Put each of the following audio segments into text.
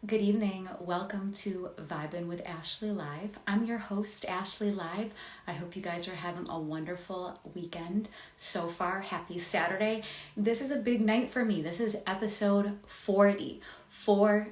Good evening. Welcome to Vibin with Ashley Live. I'm your host, Ashley Live. I hope you guys are having a wonderful weekend so far. Happy Saturday. This is a big night for me. This is episode 40. 40,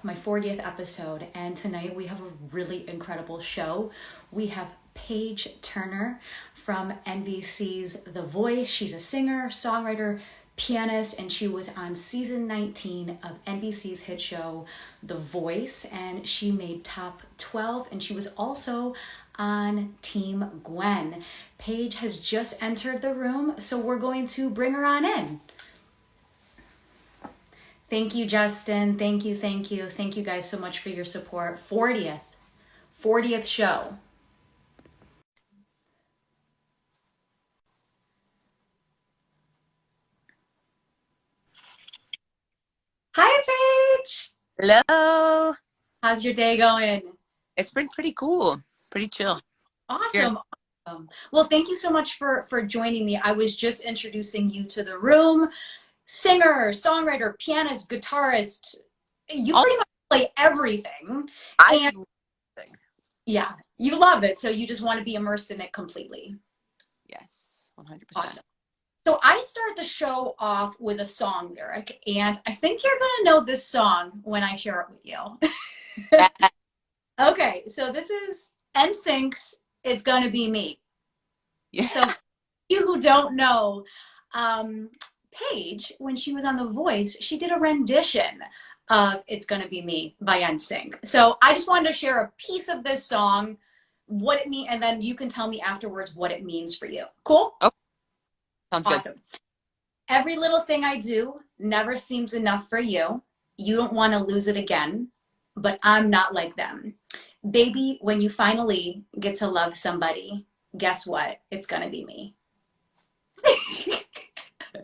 my 40th episode. And tonight we have a really incredible show. We have Paige Turner from NBC's The Voice. She's a singer, songwriter, pianist, and she was on season 19 of NBC's hit show The Voice, and she made top 12, and she was also on Team Gwen. Paige has just entered the room, so we're going to bring her on in. Thank you, Justin. Thank you. Thank you guys so much for your support. 40th show. Hi, Paige. Hello. How's your day going? It's been pretty cool. Pretty chill. Awesome. Awesome. Well, thank you so much for joining me. I was just introducing you to the room. Singer, songwriter, pianist, guitarist. You Oh, pretty much play everything. I And love it. yeah, you love it. So you just want to be immersed in it completely. Yes, 100%. Awesome. So I start the show off with a song lyric, and I think you're going to know this song when I share it with you. Yeah. Okay, so this is NSYNC's It's Gonna Be Me. Yeah. So you who don't know, Paige, when she was on The Voice, she did a rendition of It's Gonna Be Me by NSYNC. So I just wanted to share a piece of this song, what it means, and then you can tell me afterwards what it means for you. Cool? Oh, sounds good. Awesome. Every little thing I do never seems enough for you. You don't want to lose it again, but I'm not like them. Baby, when you finally get to love somebody, guess what? It's gonna be me.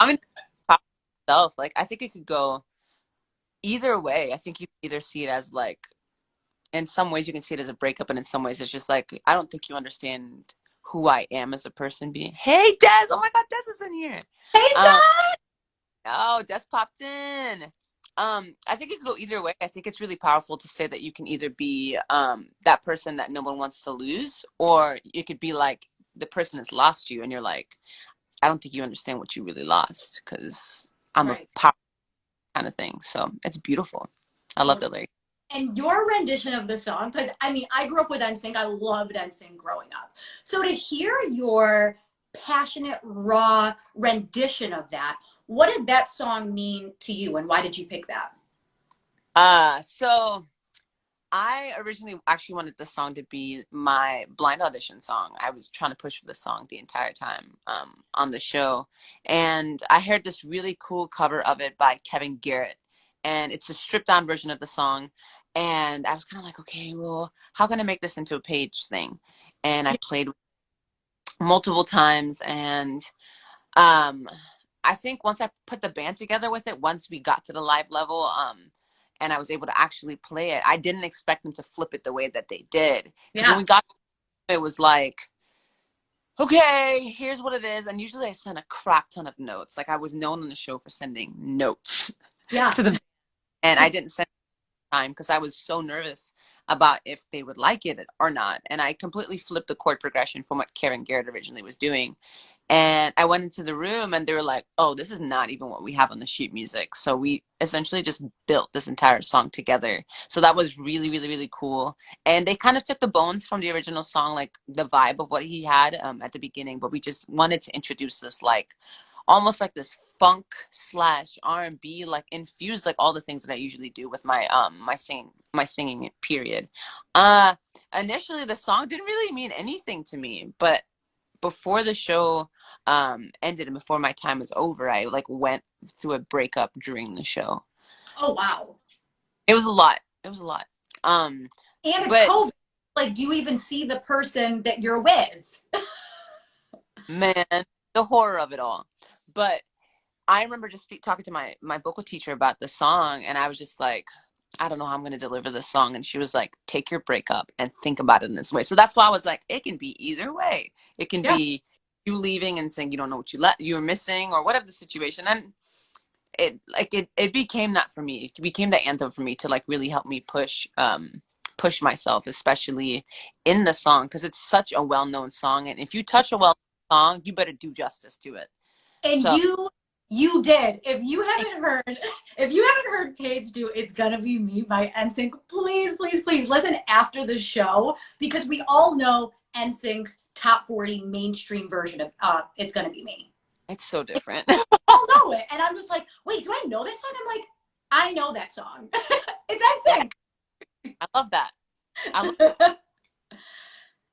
I mean, myself, like, I think it could go either way. I think you can either see it as like, in some ways, you can see it as a breakup, and in some ways, it's just like, I don't think you understand who I am as a person being. Hey, Des! Oh my God, Des is in here. Hey, Um, Dad! oh, Des popped in. I think it could go either way. I think it's really powerful to say that you can either be that person that no one wants to lose, or you could be like the person that's lost you, and you're like, I don't think you understand what you really lost because I'm a Right. power kind of thing. So it's beautiful. I love the lyric. And your rendition of the song, because I mean, I grew up with NSYNC. I loved NSYNC growing up. So to hear your passionate, raw rendition of that, what did that song mean to you, and why did you pick that? So I originally actually wanted this song to be my blind audition song. I was trying to push for this song the entire time on the show. And I heard this really cool cover of it by Kevin Garrett. And it's a stripped down version of the song. And I was kind of like, okay, well, how can I make this into a Page thing? And I played multiple times. And um, I think once I put the band together with it, once we got to the live level, and I was able to actually play it, I didn't expect them to flip it the way that they did. Because when Yeah. we got it was like, okay, here's what it is. And usually I send a crap ton of notes. Like I was known on the show for sending notes Yeah. to the, and I didn't send time because I was so nervous about if they would like it or not. And I completely flipped the chord progression from what Karen Garrett originally was doing. And I went into the room and they were like, oh, this is not even what we have on the sheet music. So we essentially just built this entire song together. So that was really, really, really cool. And they kind of took the bones from the original song, like the vibe of what he had at the beginning. But we just wanted to introduce this, like, almost like this funk slash R&B, like infused like all the things that I usually do with my singing period. Initially the song didn't really mean anything to me, but before the show ended and before my time was over, I like went through a breakup during the show. Oh, So wow. it was a lot. It was a lot. Um, And it's but COVID. Like, do you even see the person that you're with? man, the horror of it all. But I remember just talking to my vocal teacher about the song, and I was just like, I don't know how I'm going to deliver this song. And she was like, take your breakup and think about it in this way. So that's why I was like, it can be either way. It can Yeah. be you leaving and saying you don't know what you were missing or whatever the situation. And it became that for me. It became the anthem for me to like really help me push myself, especially in the song, because it's such a well-known song, and if you touch a well-known song, you better do justice to it. And So you did. If you haven't heard Paige do It's Gonna Be Me by NSYNC, please, please, please listen after the show, because we all know NSYNC's top 40 mainstream version of It's Gonna Be Me. it's so different. We all know it. And I'm just like, wait, do I know that song? I'm like, I know that song. It's Yeah, NSYNC. I love that. I love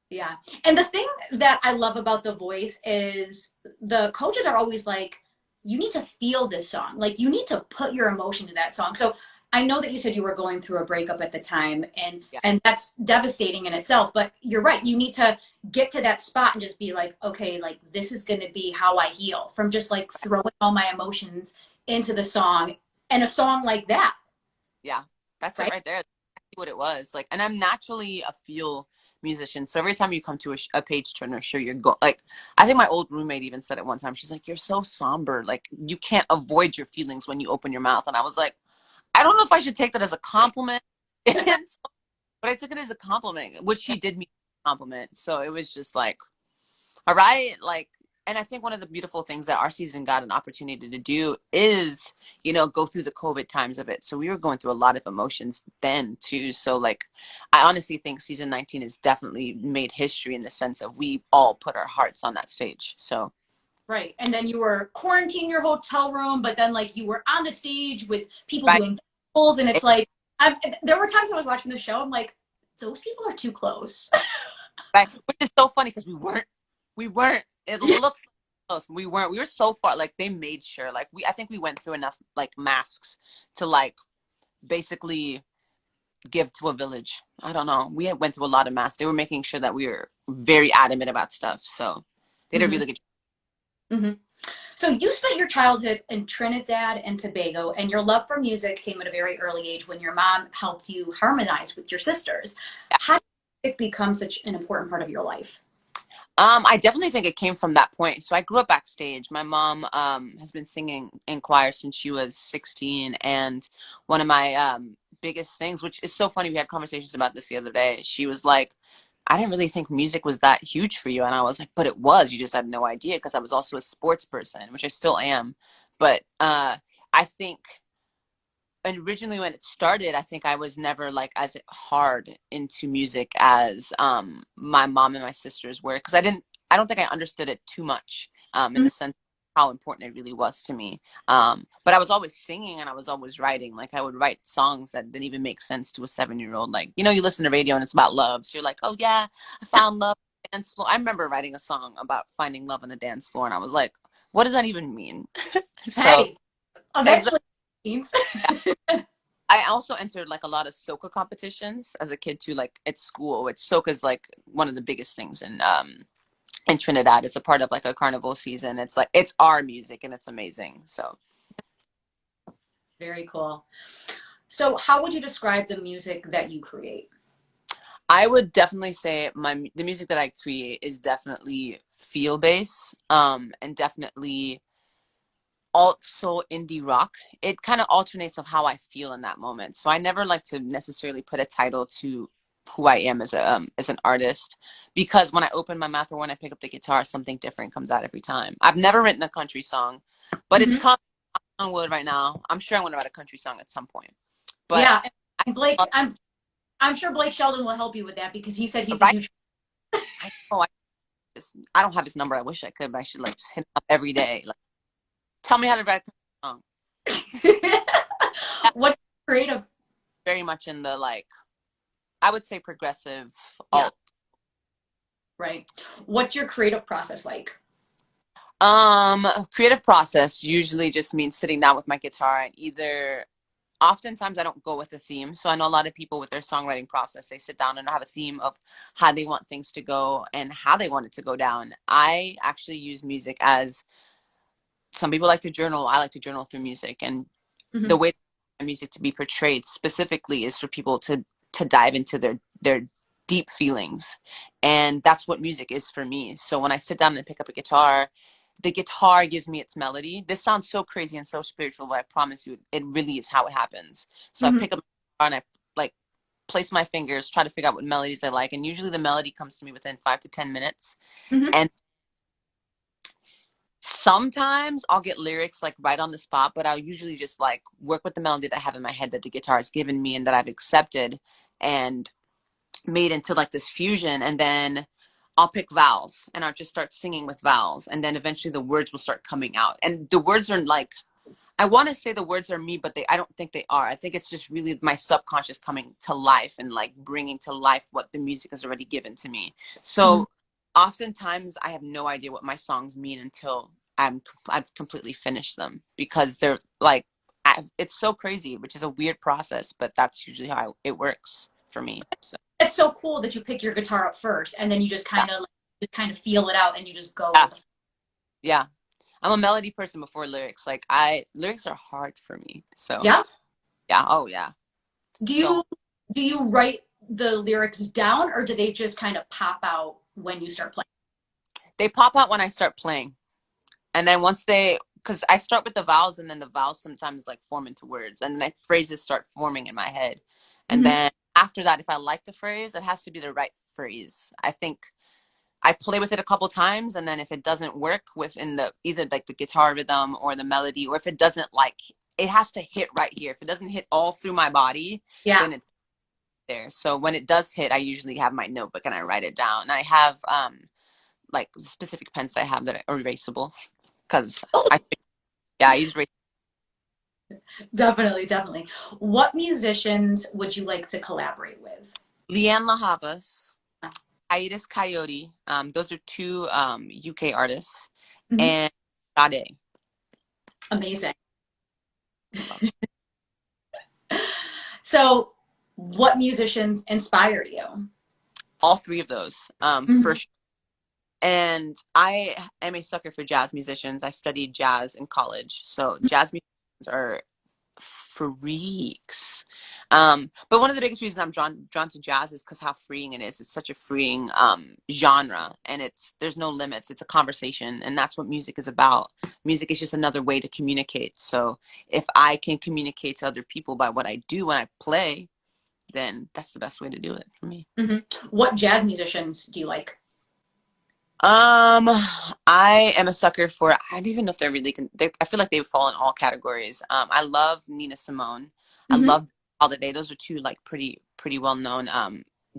Yeah. And the thing that I love about The Voice is the coaches are always like, you need to feel this song. Like, you need to put your emotion to that song. So I know that you said you were going through a breakup at the time, and yeah, and that's devastating in itself, but you're right. You need to get to that spot and just be like, okay, like this is going to be how I heal, from just like throwing all my emotions into the song, and a song like that, yeah. That's it right? right there. That's exactly what it was. Like, and I'm naturally a feel musician. So every time you come to a Page Turner show, like, I think my old roommate even said it one time. She's like, "You're so somber. Like, you can't avoid your feelings when you open your mouth." And I was like, I don't know if I should take that as a compliment, but I took it as a compliment, which she did me a compliment. So it was just like, all right, like, and I think one of the beautiful things that our season got an opportunity to do is, go through the COVID times of it. So we were going through a lot of emotions then too. So like, I honestly think season 19 has definitely made history in the sense of we all put our hearts on that stage. So Right. And then you were quarantined in your hotel room, but then like you were on the stage with people right, doing vocals, and it's like, there were times I was watching the show, I'm like, those people are too close. right, which is so funny because we weren't. It looks close. We weren't. We were so far. Like they made sure. Like I think we went through enough like masks to like basically give to a village. I don't know. We went through a lot of masks. They were making sure that we were very adamant about stuff. So they did a Hmm. really good job. Hmm. So you spent your childhood in Trinidad and Tobago, and your love for music came at a very early age when your mom helped you harmonize with your sisters. How did music become such an important part of your life? I definitely think it came from that point. So I grew up backstage. My mom has been singing in choir since she was 16, and one of my biggest things, which is so funny, we had conversations about this the other day. She was like, "I didn't really think music was that huge for you," and I was like, "But it was. You just had no idea," because I was also a sports person, which I still am. But I think. And originally when it started, I think I was never like as hard into music as my mom and my sisters were, because I don't think I understood it too much in Mhm. the sense of how important it really was to me. But I was always singing and I was always writing. Like I would write songs that didn't even make sense to a 7-year old. Like, you listen to radio and it's about love, so you're like, oh yeah, I found love on the dance floor. I remember writing a song about finding love on the dance floor, and I was like, what does that even mean? So Hey, exactly. eventually means. I also entered like a lot of soca competitions as a kid too, like at school, which soca is like one of the biggest things in Trinidad. It's a part of like a carnival season. It's like it's our music and it's amazing. So Very cool. So how would you describe the music that you create? I would definitely say the music that I create is definitely feel based, and definitely also indie rock. It kind of alternates of how I feel in that moment. So I never like to necessarily put a title to who I am as an artist, because when I open my mouth or when I pick up the guitar, something different comes out every time. I've never written a country song, but it's Hmm. coming on wood right now. I'm sure I'm going to write a country song at some point. But Yeah, I and Blake, love, I'm sure Blake Sheldon will help you with that, because he said he's a right? huge. I know I don't have his number. I wish I could, but I should like just hit him up every day. Like, tell me how to write a country song. That's What's creative? very much in the like I would say progressive Yeah, alt. right. What's your creative process like? Creative process usually just means sitting down with my guitar and either oftentimes I don't go with a theme. So I know a lot of people with their songwriting process, they sit down and have a theme of how they want things to go and how they want it to go down. I actually use music as some people like to journal. I like to journal through music, and the Hmm. way music to be portrayed specifically is for people to dive into their deep feelings, and that's what music is for me. So when I sit down and pick up a guitar, the guitar gives me its melody. This sounds so crazy and so spiritual, but I promise you, it really is how it happens. So I Mm-hmm. pick up my guitar and I like place my fingers, try to figure out what melodies I like, and usually the melody comes to me within 5 to 10 minutes. Mm-hmm. And sometimes I'll get lyrics like right on the spot, but I'll usually just like work with the melody that I have in my head that the guitar has given me and that I've accepted and made into like this fusion. And then I'll pick vowels and I'll just start singing with vowels. And then eventually the words will start coming out. And the words are like, I want to say the words are me, but I don't think they are. I think it's just really my subconscious coming to life and like bringing to life what the music has already given to me. Mm-hmm. So oftentimes I have no idea what my songs mean until I've completely finished them, because they're like, it's so crazy, which is a weird process, but that's usually how it works for me. So It's so cool that you pick your guitar up first and then you yeah, just kind of feel it out and you just go yeah, with the. yeah. I'm a melody person before lyrics. Like lyrics are hard for me. So Yeah. yeah, oh yeah. Do So you do you write the lyrics down or do they just kind of pop out when you start playing? they pop out when I start playing. And then because I start with the vowels, and then the vowels sometimes like form into words, and then phrases start forming in my head. And Mm-hmm. then after that, if I like the phrase, it has to be the right phrase. I think I play with it a couple times, and then if it doesn't work within either like the guitar rhythm or the melody, or if it doesn't like, it has to hit right here. If it doesn't hit all through my body, Yeah. then it's there. So when it does hit, I usually have my notebook and I write it down. And I have like specific pens that I have that are erasable, because Oh, I use definitely, definitely. What musicians would you like to collaborate with? Leanne La Havas, Hiatus Coyote. Those are two UK artists, Mm-hmm. and Sade. Amazing. Love So, what musicians inspire you? all three of those, Mm-hmm. for sure. And I am a sucker for jazz musicians. I studied jazz in college, so jazz musicians are freaks. But one of the biggest reasons I'm drawn to jazz is because how freeing it is. It's such a freeing genre, and there's no limits. It's a conversation, and that's what music is about. Music is just another way to communicate. So if I can communicate to other people by what I do when I play, then that's the best way to do it for me. Mm-hmm. What jazz musicians do you like? Um, I am a sucker for. I don't even know if they're really. I feel like they fall in all categories. I love Nina Simone. I Mm-hmm. love Holiday. Those are two like pretty well known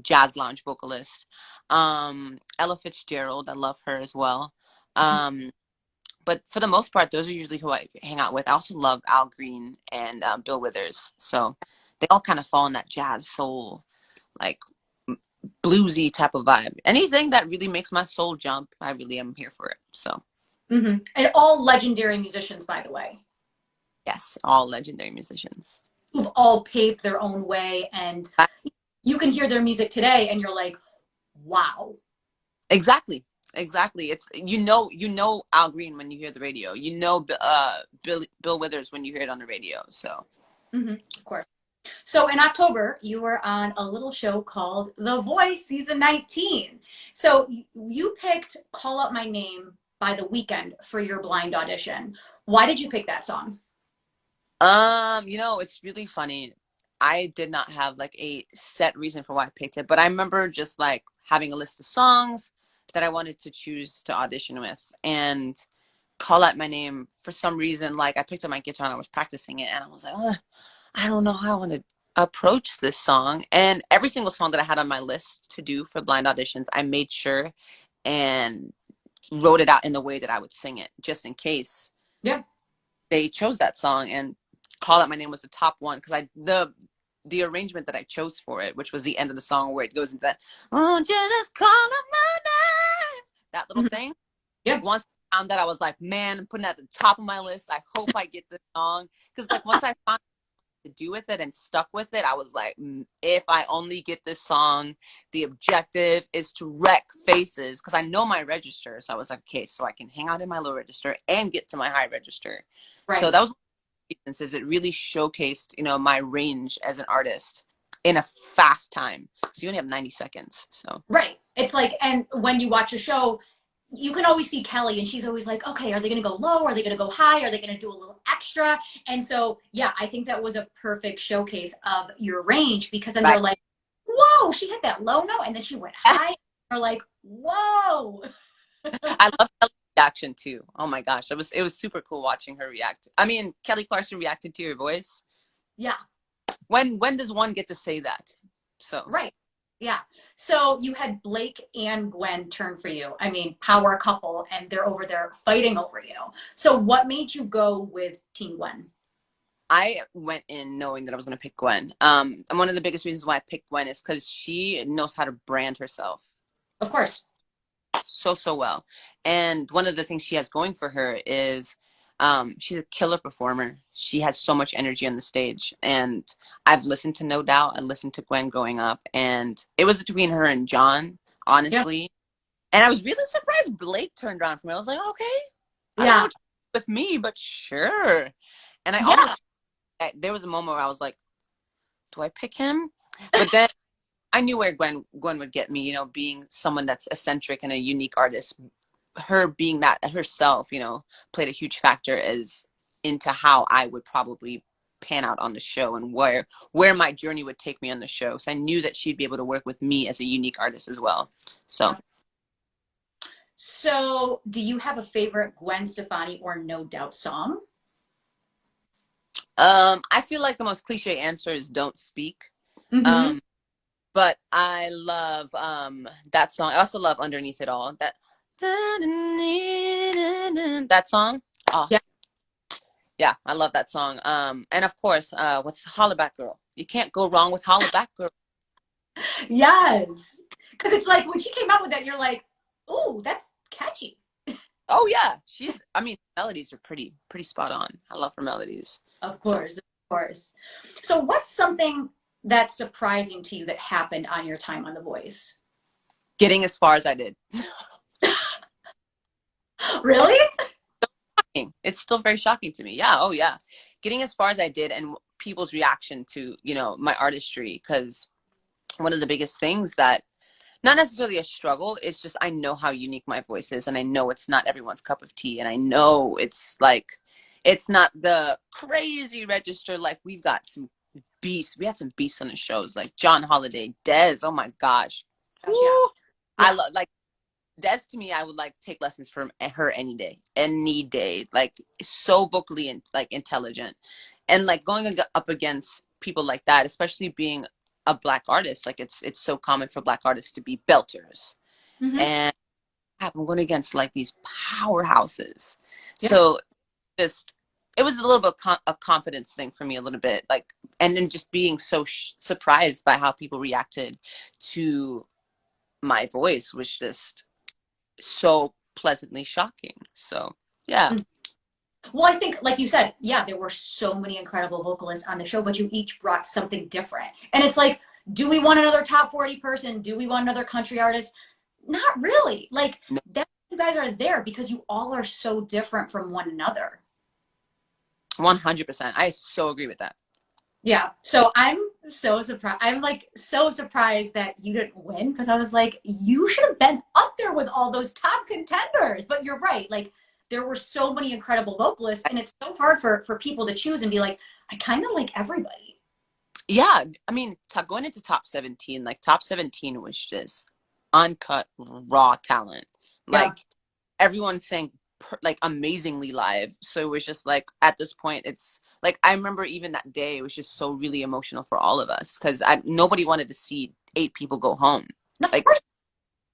jazz lounge vocalists. Ella Fitzgerald. I love her as well. But for the most part, those are usually who I hang out with. I also love Al Green and Bill Withers. So they all kind of fall in that jazz soul, like bluesy type of vibe. Anything that really makes my soul jump, I really am here for it. So Mm-hmm. And all legendary musicians, by the way, yes, all legendary musicians. who've all paved their own way, and you can hear their music today, and you're like, wow. Exactly. Exactly. It's you know Al Green when you hear the radio. You know Bill Withers when you hear it on the radio. So Mm-hmm. Of course. So in October, you were on a little show called The Voice Season 19. So you picked Call Out My Name by The Weekend for your blind audition. Why did you pick that song? it's really funny. I did not have like a set reason for why I picked it, but I remember just like having a list of songs that I wanted to choose to audition with, and Call Out My Name, for some reason, like I picked up my guitar and I was practicing it, and I was like, I don't know how I want to approach this song. And every single song that I had on my list to do for blind auditions, I made sure and wrote it out in the way that I would sing it, just in case Yeah. they chose that song. And Call Out My Name was the top one, because the arrangement that I chose for it, which was the end of the song where it goes into that, won't you just call out my name, that little Mm-hmm. thing. Yeah. Once I found that, I was like, man, I'm putting it at the top of my list. I hope I get this song, because like once I found to do with it and stuck with it, I was like, if I only get this song, the objective is to wreck faces, because I know my register. So I was like, okay, so I can hang out in my low register and get to my high register. So Right. that was is it really showcased, my range as an artist in a fast time. So you only have 90 seconds. So Right. It's like, and when you watch a show, you can always see Kelly and she's always like, okay, are they going to go low? Are they going to go high? Are they going to do a little extra? And so, yeah, I think that was a perfect showcase of your range because then Right. they're like, whoa, she hit that low note and then she went high. They're like, whoa. I love Kelly's reaction too. Oh my gosh, it was super cool watching her react. I mean, Kelly Clarkson reacted to your voice. Yeah, When does one get to say that? So right. Yeah. So you had Blake and Gwen turn for you. I mean, power couple, and they're over there fighting over you. So what made you go with Team Gwen? I went in knowing that I was going to pick Gwen. And one of the biggest reasons why I picked Gwen is because she knows how to brand herself Of course. so well. And one of the things she has going for her is she's a killer performer. She has so much energy on the stage. And I've listened to No Doubt. I listened to Gwen growing up. And it was between her and John, Yeah. honestly. And I was really surprised Blake turned around for me. I was like, okay, I don't know Yeah. what you're with me, but sure. And Yeah. there was a moment where I was like, do I pick him? But then I knew where Gwen would get me, being someone that's eccentric and a unique artist. Her being that herself, played a huge factor as into how I would probably pan out on the show and where my journey would take me on the show. So I knew that she'd be able to work with me as a unique artist as well. So So do you have a favorite Gwen Stefani or No Doubt song? I feel like the most cliche answer is don't speak. Mm-hmm. Um, but I love that song. I also love Underneath It All. That song. Oh, Yeah. yeah, I love that song. And of course, what's Holla Back Girl? You can't go wrong with Holla Back Girl. Yes. Because it's like when she came out with that, you're like, ooh, that's catchy. Oh yeah, I mean, melodies are pretty spot on. I love her melodies. Of So course, of course. So what's something that's surprising to you that happened on your time on The Voice? getting as far as I did. Really? It's still very shocking to me. Yeah, oh yeah. Getting as far as I did and people's reaction to, my artistry, because one of the biggest things that not necessarily a struggle, it's just I know how unique my voice is and I know it's not everyone's cup of tea and I know it's not the crazy register. Like we had some beasts on the shows like John Holiday, Dez, oh my gosh. Gosh, yeah. Woo! I Yeah. love like Des to me, I would like take lessons from her any day. Like so vocally and like intelligent, and like going up against people like that, especially being a Black artist. Like it's so common for Black artists to be belters, Mm-hmm. and I'm going against like these powerhouses. Yeah. So just it was a little bit a confidence thing for me, a little bit like, and then just being so surprised by how people reacted to my voice was just so pleasantly shocking. So yeah, Well, I think, like you said, yeah, there were so many incredible vocalists on the show, but you each brought something different. And it's like, do we want another top 40 person? Do we want another country artist? Not really. Like, no, that you guys are there because you all are so different from one another. 100%. I so agree with that. Yeah. So I'm so surprised. I'm like so surprised that you didn't win because I was like, you should have been up there with all those top contenders. But you're right. Like there were so many incredible vocalists, and it's so hard for people to choose and be like, I kind of like everybody. Yeah, I mean, going into top 17, like top 17 was just uncut raw talent. Yeah. Like everyone sang like amazingly live. So it was just like at this point, it's like I remember even that day, it was just so really emotional for all of us because nobody wanted to see 8 people go home. And of Like course.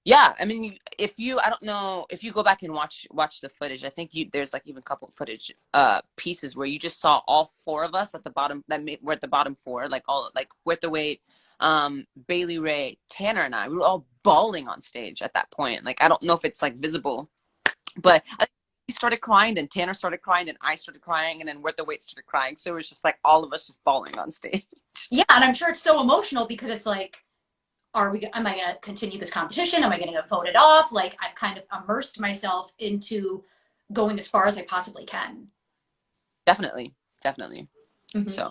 yeah, I mean, I don't know if you go back and watch the footage. I think there's like even a couple of footage pieces where you just saw all 4 of us at the bottom we're at the bottom 4, like all like With the Weight, Bailey Ray, Tanner, and we were all bawling on stage at that point. Like I don't know if it's like visible, but I think he started crying, then Tanner started crying, then I started crying, and then With the Weight started crying. So it was just like all of us just bawling on stage. Yeah. And I'm sure it's so emotional because it's like, am I going to continue this competition? Am I going to get voted off? Like I've kind of immersed myself into going as far as I possibly can. Definitely, definitely. Mhm. So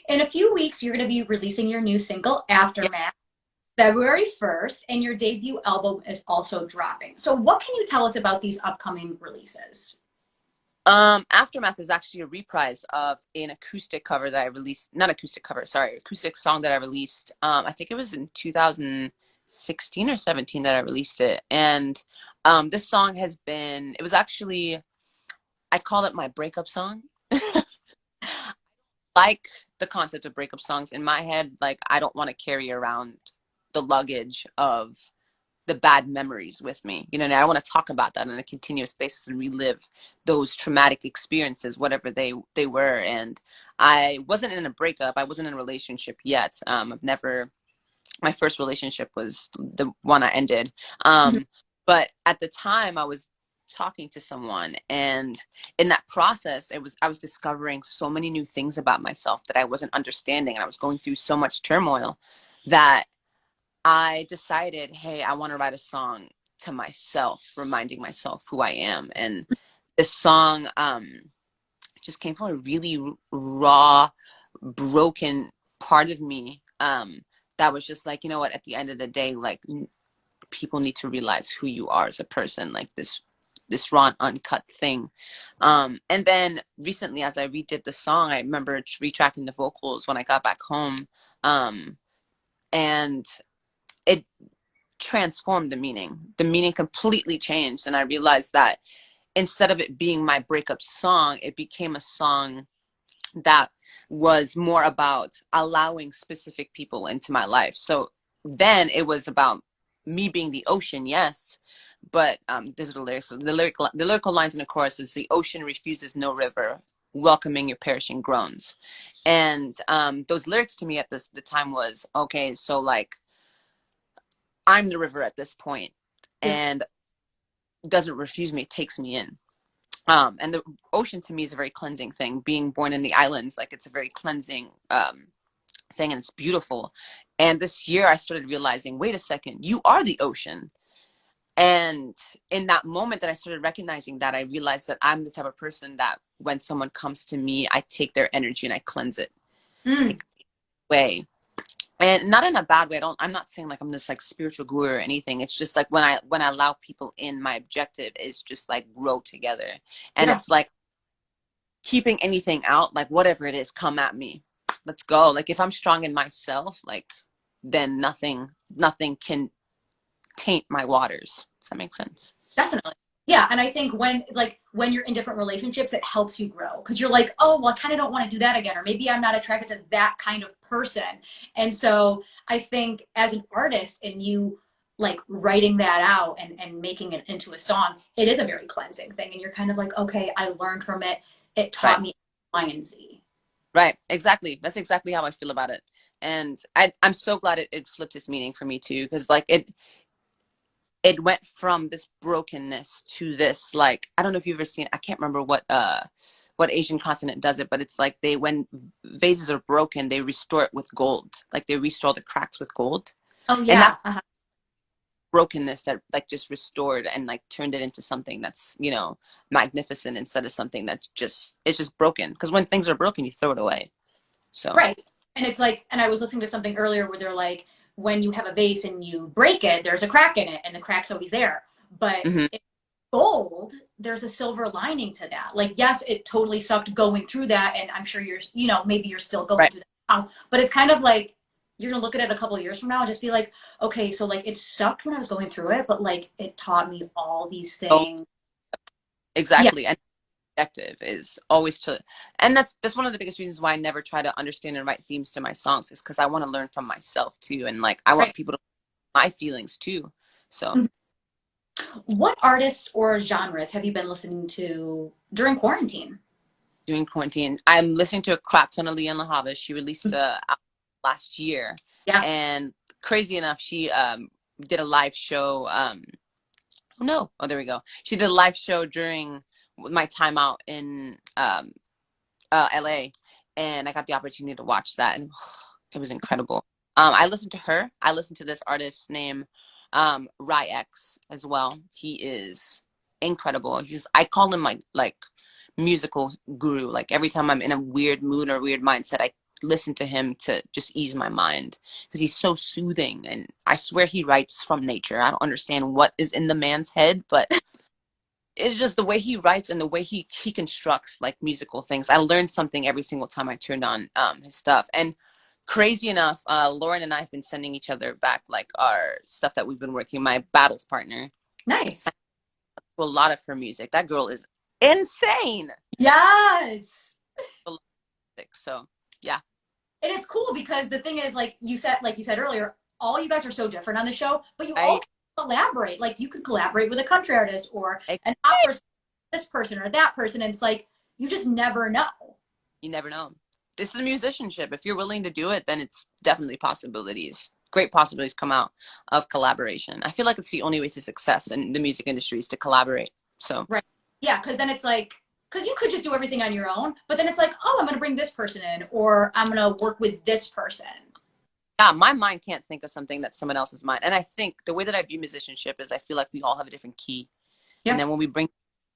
In a few weeks, you're going to be releasing your new single, yeah, Aftermath. February 1st, and your debut album is also dropping. So what can you tell us about these upcoming releases? Aftermath is actually a reprise of an acoustic cover that I released, not acoustic cover, sorry, acoustic song that I released. I think it was in 2016 or 17 that I released it. And this song has been, it was actually, I call it my breakup song. Like the concept of breakup songs in my head, like I don't want to carry around the luggage of the bad memories with me, you know, and I want to talk about that on a continuous basis and relive those traumatic experiences, whatever they were. And I wasn't in a breakup, I wasn't in a relationship yet. I've never, my first relationship was the one I ended. Mhm. But at the time I was talking to someone, and in that process I was discovering so many new things about myself that I wasn't understanding, and I was going through so much turmoil that I decided, hey, I want to write a song to myself, reminding myself who I am. And this song just came from a really raw, broken part of me that was just like, you know what, at the end of the day, like people need to realize who you are as a person, like this raw and uncut thing. And then recently, as I redid the song, I remember retracking the vocals when I got back home. And it transformed the meaning. The meaning completely changed. And I realized that instead of it being my breakup song, it became a song that was more about allowing specific people into my life. So then it was about me being the ocean, yes. But these are the lyrics. The lyrical lines in the chorus is the ocean refuses no river, welcoming your perishing groans. And those lyrics to me at the time was, okay, so like I'm the river at this point, Yeah. and doesn't refuse me, it takes me in. And the ocean to me is a very cleansing thing. Being born in the islands, like it's a very cleansing thing, and it's beautiful. And this year I started realizing, wait a second, you are the ocean. And in that moment that I started recognizing that, I realized that I'm the type of person that when someone comes to me, I take their energy and I cleanse it. Mm. Like, way. And not in a bad way. I'm not saying like I'm this like spiritual guru or anything. It's just like when I allow people in, my objective is just like grow together. And Yeah. it's like keeping anything out, like whatever it is, come at me. Let's go. Like if I'm strong in myself, like then nothing can taint my waters. Does that make sense? Definitely. Yeah, and I think when you're in different relationships, it helps you grow because you're like, oh, well, I kind of don't want to do that again, or maybe I'm not attracted to that kind of person. And so I think as an artist and you like writing that out and making it into a song, it is a very cleansing thing. And you're kind of like, okay, I learned from it. It Right. taught me Y and Z. Right. Exactly. That's exactly how I feel about it. And I'm so glad it flipped its meaning for me too, because like it went from this brokenness to this, like, I don't know if you've ever seen, I can't remember what Asian continent does it, but it's like when vases are broken, they restore it with gold. Like they restore the cracks with gold. Oh And yeah. that's brokenness that like just restored and like turned it into something that's, you know, magnificent instead of something that's just, it's just broken. Because when things are broken, you throw it away. So Right. And it's like, and I was listening to something earlier where they're like, when you have a vase and you break it, there's a crack in it, and the crack's always there. But mhm, if gold, there's a silver lining to that. Like, yes, it totally sucked going through that, and I'm sure maybe you're still going right. through that now. But it's kind of like you're gonna look at it a couple of years from now and just be like, okay, so like it sucked when I was going through it, but like it taught me all these Oh, things. Yeah, exactly. And objective is always to, and that's one of the biggest reasons why I never try to understand and write themes to my songs, is because I want to learn from myself too, and like I want right. people to my feelings too. So What artists or genres have you been listening to during quarantine? during quarantine, I'm listening to a crap ton of Leanne LaHava. She released a album last year, Yeah. and crazy enough, she did a live show. Oh no, oh there we go. She did a live show during my time out in LA, and I got the opportunity to watch that, and it was incredible. I listened to her. I listened to this artist named X as well. He is incredible. I call him like musical guru. Like every time I'm in a weird mood or weird mindset, I listen to him to just ease my mind because he's so soothing, and I swear he writes from nature. I don't understand what is in the man's head, but it's just the way he writes and the way he constructs like musical things. I learned something every single time I turned on his stuff. And crazy enough, Lauren and I have been sending each other back like our stuff that we've been working. My battles partner, Nice. a lot of her music. That girl is insane. Yes. So yeah. And it's cool because the thing is, like you said earlier, all you guys are so different on the show, but you all collaborate. Like you could collaborate with a country artist or an opera, this person or that person, and it's like you just never know. You never know. This is musicianship. If you're willing to do it, then it's definitely possibilities. Great possibilities come out of collaboration. I feel like it's the only way to success in the music industry is to collaborate. So right, yeah, because then it's like, because you could just do everything on your own, but then it's like, oh, I'm going to bring this person in, or I'm going to work with this person. Yeah, my mind can't think of something that's someone else's mind. And I think the way that I view musicianship is I feel like we all have a different key. Yeah. And then when we bring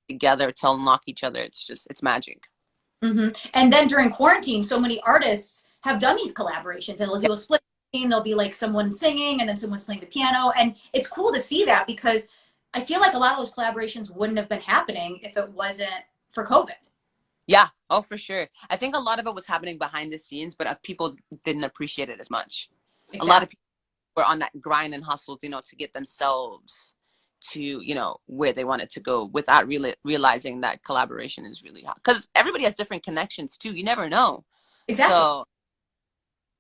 together to unlock each other, it's magic. Mm-hmm. And then during quarantine, so many artists have done these collaborations, and they'll do a split screen. There'll be like someone singing and then someone's playing the piano. And it's cool to see that because I feel like a lot of those collaborations wouldn't have been happening if it wasn't for COVID. Yeah. Oh, for sure. I think a lot of it was happening behind the scenes, but people didn't appreciate it as much. Exactly. A lot of people were on that grind and hustle, to get themselves to, where they wanted to go without realizing that collaboration is really hot. Because everybody has different connections too. You never know. Exactly. So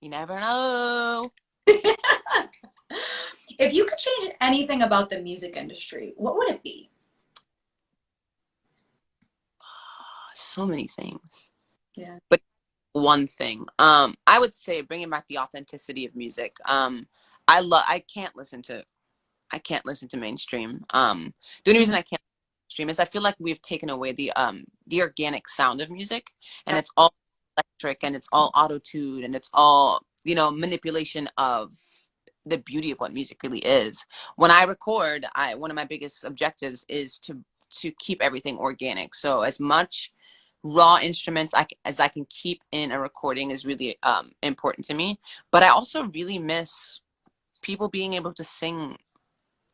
you never know. If you could change anything about the music industry, what would it be? So many things. Yeah. But one thing, I would say bringing back the authenticity of music. I can't listen to mainstream. The only reason I can't mainstream is I feel like we've taken away the organic sound of music, and it's all electric and it's all auto-tuned and it's all, manipulation of the beauty of what music really is. When I record, one of my biggest objectives is to keep everything organic. So as much raw instruments as I can keep in a recording is really important to me. But I also really miss people being able to sing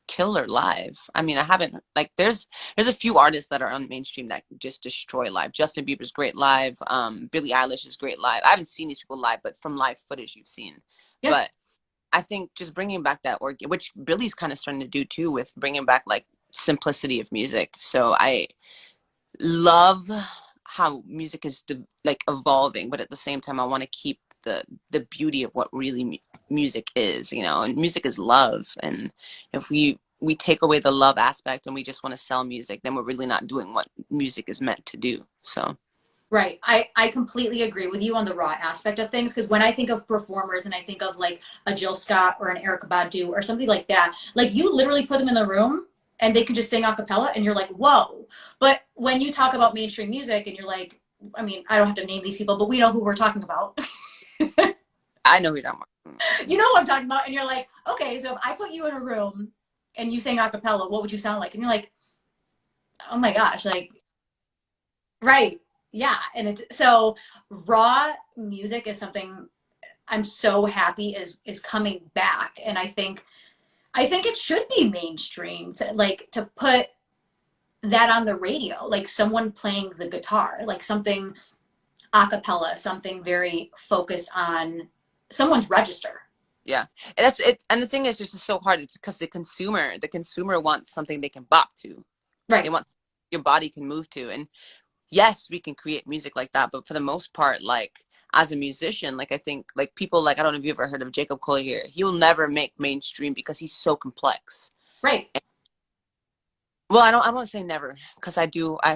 killer live. I mean, I haven't, like, there's a few artists that are on mainstream that just destroy live. Justin Bieber's great live. Billie Eilish is great live. I haven't seen these people live, but from live footage you've seen. Yeah. But I think just bringing back that which Billie's kind of starting to do too, with bringing back like simplicity of music. So I love how music is like evolving, but at the same time I want to keep the beauty of what really music is, and music is love. And if we take away the love aspect and we just want to sell music, then we're really not doing what music is meant to do. So right, I completely agree with you on the raw aspect of things, because when I think of performers and I think of like a Jill Scott or an Erykah Badu or somebody like that, like you literally put them in the room and they can just sing a cappella and you're like, whoa. But when you talk about mainstream music and you're like, I mean, I don't have to name these people, but we know who we're talking about. I know who you're talking about. You know what I'm talking about. And you're like, okay, so if I put you in a room and you sang a cappella, what would you sound like? And you're like, oh my gosh, like, right. Yeah. And so raw music is something I'm so happy is coming back. And I think it should be mainstream to put that on the radio, like someone playing the guitar, like something a cappella, something very focused on someone's register. Yeah, and that's it. And the thing is, just so hard. It's because the consumer wants something they can bop to. Right. They want your body can move to. And yes, we can create music like that, but for the most part, like as a musician, like I think like people like, I don't know if you've ever heard of Jacob Collier. He will never make mainstream because he's so complex. Right. Well, I don't want to say never, because I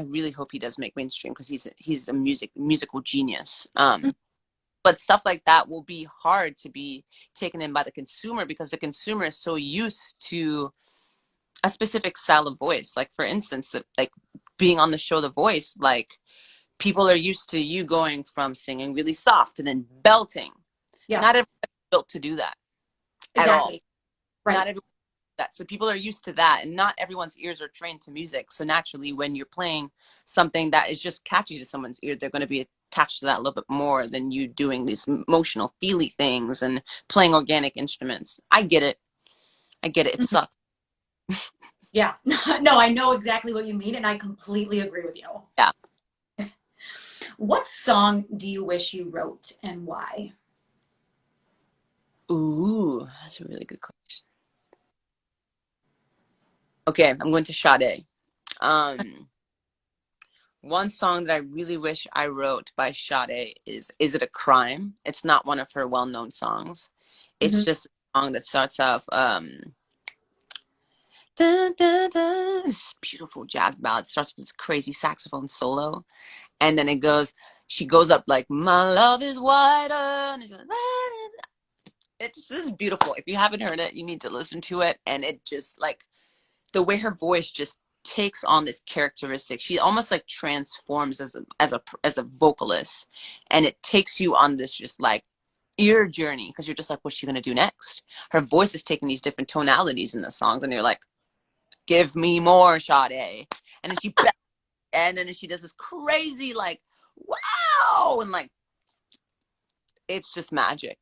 really hope he does make mainstream, because he's a musical genius. But stuff like that will be hard to be taken in by the consumer, because the consumer is so used to a specific style of voice. Like, for instance, like being on the show The Voice, like people are used to you going from singing really soft to then belting. Yeah. Not everybody's built to do that. Exactly. At all. Right. Not everyone that. So people are used to that, and not everyone's ears are trained to music. So naturally, when you're playing something that is just catchy to someone's ear, they're going to be attached to that a little bit more than you doing these emotional, feely things and playing organic instruments. I get it. I get it. It sucks. Yeah. No, I know exactly what you mean, and I completely agree with you. Yeah. What song do you wish you wrote and why? Ooh, that's a really good question. Okay, I'm going to Sade. One song that I really wish I wrote by Sade is It a Crime? It's not one of her well-known songs. It's Mm-hmm. just a song that starts off dun, dun, dun, this beautiful jazz ballad. It starts with this crazy saxophone solo, and then she goes up like, my love is wider, and it's just beautiful. If you haven't heard it, you need to listen to it. And it just like the way her voice just takes on this characteristic. She almost like transforms as a vocalist, and it takes you on this just like ear journey, because you're just like, what's she gonna do next? Her voice is taking these different tonalities in the songs, and you're like, give me more, Sade. And then she does this crazy like, wow, and like it's just magic.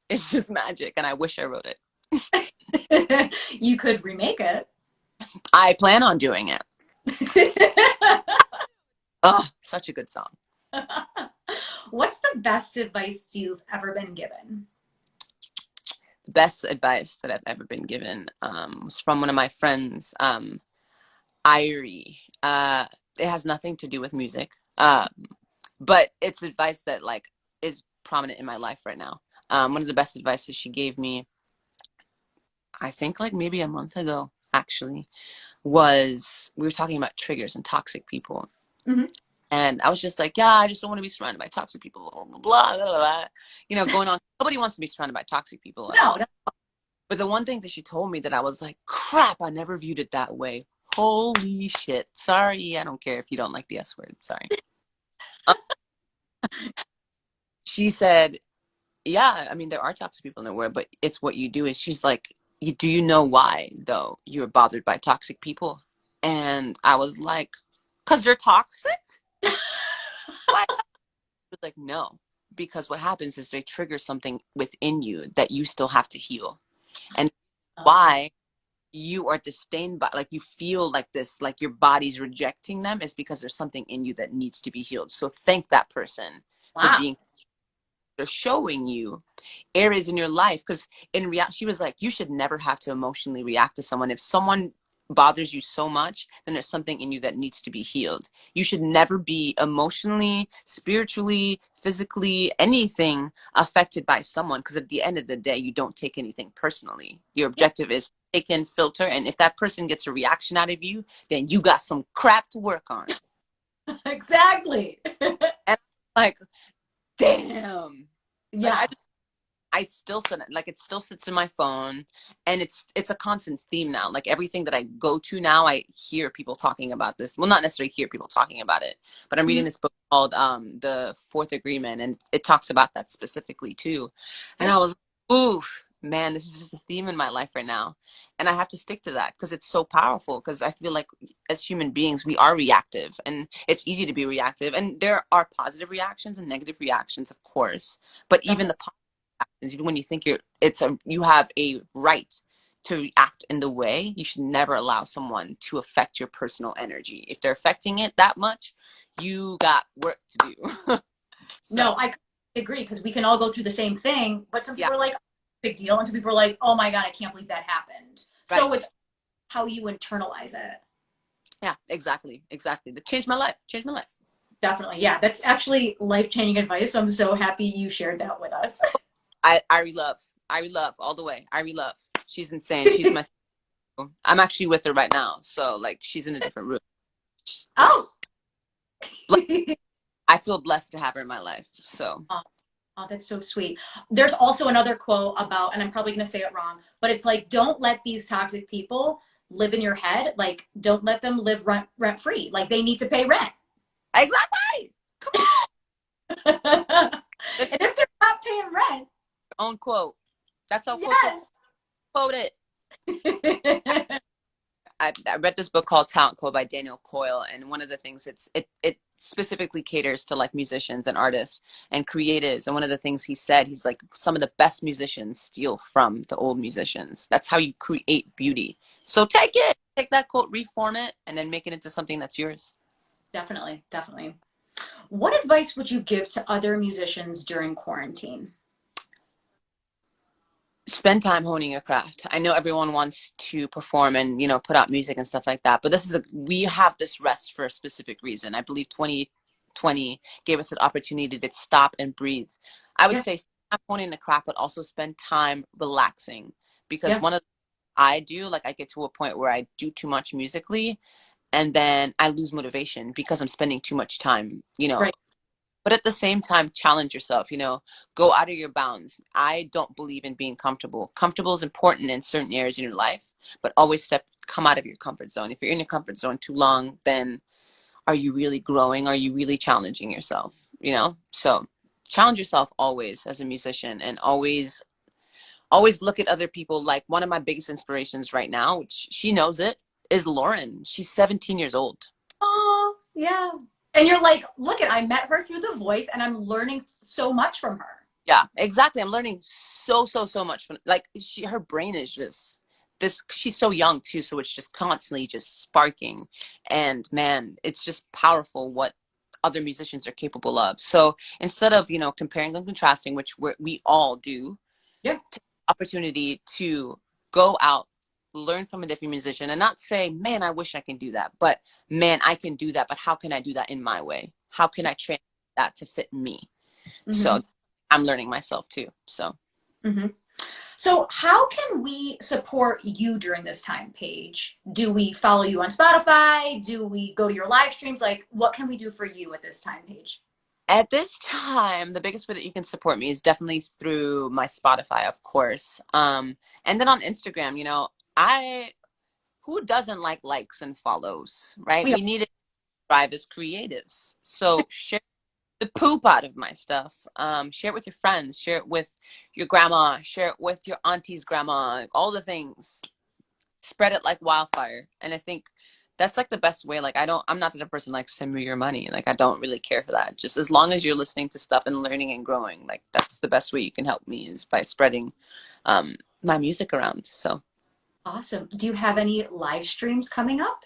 It's just magic, and I wish I wrote it. You could remake it. I plan on doing it. Oh, such a good song. What's the best advice you've ever been given? The best advice that I've ever been given was from one of my friends, Irie. It has nothing to do with music, but it's advice that like is prominent in my life right now. One of the best advices she gave me, I think like maybe a month ago, actually, was we were talking about triggers and toxic people. Mm-hmm. And I was just like, yeah, I just don't want to be surrounded by toxic people, blah, blah, blah, blah. You know, going on. Nobody wants to be surrounded by toxic people at all. No. But the one thing that she told me that I was like, crap, I never viewed it that way. Holy shit. Sorry, I don't care if you don't like the S word. Sorry. She said, yeah, I mean, there are toxic people in the world, but it's what you do. Is she's like, do you know why, though, you're bothered by toxic people? And I was like, because they're toxic? Why? Was like, no, because what happens is they trigger something within you that you still have to heal. And why you are disdained by, like, you feel like this, like your body's rejecting them, is because there's something in you that needs to be healed. So thank that person for Wow. being, they're showing you areas in your life. Because in reality, she was like, you should never have to emotionally react to someone. If someone bothers you so much, then there's something in you that needs to be healed. You should never be emotionally, spiritually, physically, anything affected by someone, because at the end of the day, you don't take anything personally. Your objective is take in, filter, and if that person gets a reaction out of you, then you got some crap to work on. Exactly. And like, damn. Yeah. Like, I still send it, like it still sits in my phone, and it's a constant theme now. Like everything that I go to now, I hear people talking about this. Well, not necessarily hear people talking about it, but I'm reading this book called The Fourth Agreement, and it talks about that specifically too. And I was, ooh, man, this is just a theme in my life right now. And I have to stick to that because it's so powerful, because I feel like as human beings, we are reactive, and it's easy to be reactive. And there are positive reactions and negative reactions, of course, but even the even when you think you have a right to react in the way, you should never allow someone to affect your personal energy. If they're affecting it that much, you got work to do. No, I agree, because we can all go through the same thing, but some people are like, big deal, and some people are like, oh my God, I can't believe that happened. Right. So it's how you internalize it. Yeah, exactly. That changed my life. Definitely. Yeah, that's actually life-changing advice. So I'm so happy you shared that with us. I love all the way. I love. She's insane. She's my. I'm actually with her right now, so like she's in a different room. Oh. I feel blessed to have her in my life. So. Oh, that's so sweet. There's also another quote about, and I'm probably going to say it wrong, but it's like, don't let these toxic people live in your head. Like, don't let them live rent free. Like, they need to pay rent. Exactly. Come on. And if they're not paying rent. Own quote. That's how yes. Quote it. I read this book called Talent Code by Daniel Coyle, and one of the things it specifically caters to like musicians and artists and creatives. And one of the things he said, he's like, some of the best musicians steal from the old musicians. That's how you create beauty. So take that quote, reform it, and then make it into something that's yours. Definitely, definitely. What advice would you give to other musicians during quarantine? Spend time honing your craft. I know everyone wants to perform and, you know, put out music and stuff like that, but we have this rest for a specific reason. I believe 2020 gave us an opportunity to stop and breathe. I would Yeah, say stop honing the craft, but also spend time relaxing, because yeah, one of the I do, like, I get to a point where I do too much musically and then I lose motivation because I'm spending too much time, you know. right. But at the same time, challenge yourself, you know, go out of your bounds. I don't believe in being comfortable. Comfortable is important in certain areas in your life, but always come out of your comfort zone. If you're in your comfort zone too long, then are you really growing? Are you really challenging yourself? You know? So challenge yourself always as a musician, and always look at other people. Like, one of my biggest inspirations right now, which she knows it, is Lauren. She's 17 years old. Oh, yeah. And you're like, look at, I met her through The Voice and I'm learning so much from her. Yeah, exactly. I'm learning so much from, like, her brain is just this, she's so young too, so it's just constantly just sparking. And man, it's just powerful what other musicians are capable of. So instead of, you know, comparing and contrasting, which we all do, Yeah. take the opportunity to go out, learn from a different musician, and not say, man, I wish I can do that, but man, I can do that, but how can I do that in my way? How can I train that to fit me? Mm-hmm. So I'm learning myself too. So Mm-hmm. So how can we support you during this time, Paige? Do we follow you on Spotify? Do we go to your live streams? Like, what can we do for you at this time, Paige? at this time, the biggest way that you can support me is definitely through my Spotify, of course. And then on Instagram, you know, who doesn't like likes and follows, right? We We need to thrive as creatives. So share the poop out of my stuff. Share it with your friends, share it with your grandma, share it with your auntie's grandma, all the things. Spread it like wildfire. And I think that's like the best way. Like, I'm not the person like, send me your money. Like, I don't really care for that. Just as long as you're listening to stuff and learning and growing, like, that's the best way you can help me, is by spreading my music around. So awesome. Do you have any live streams coming up?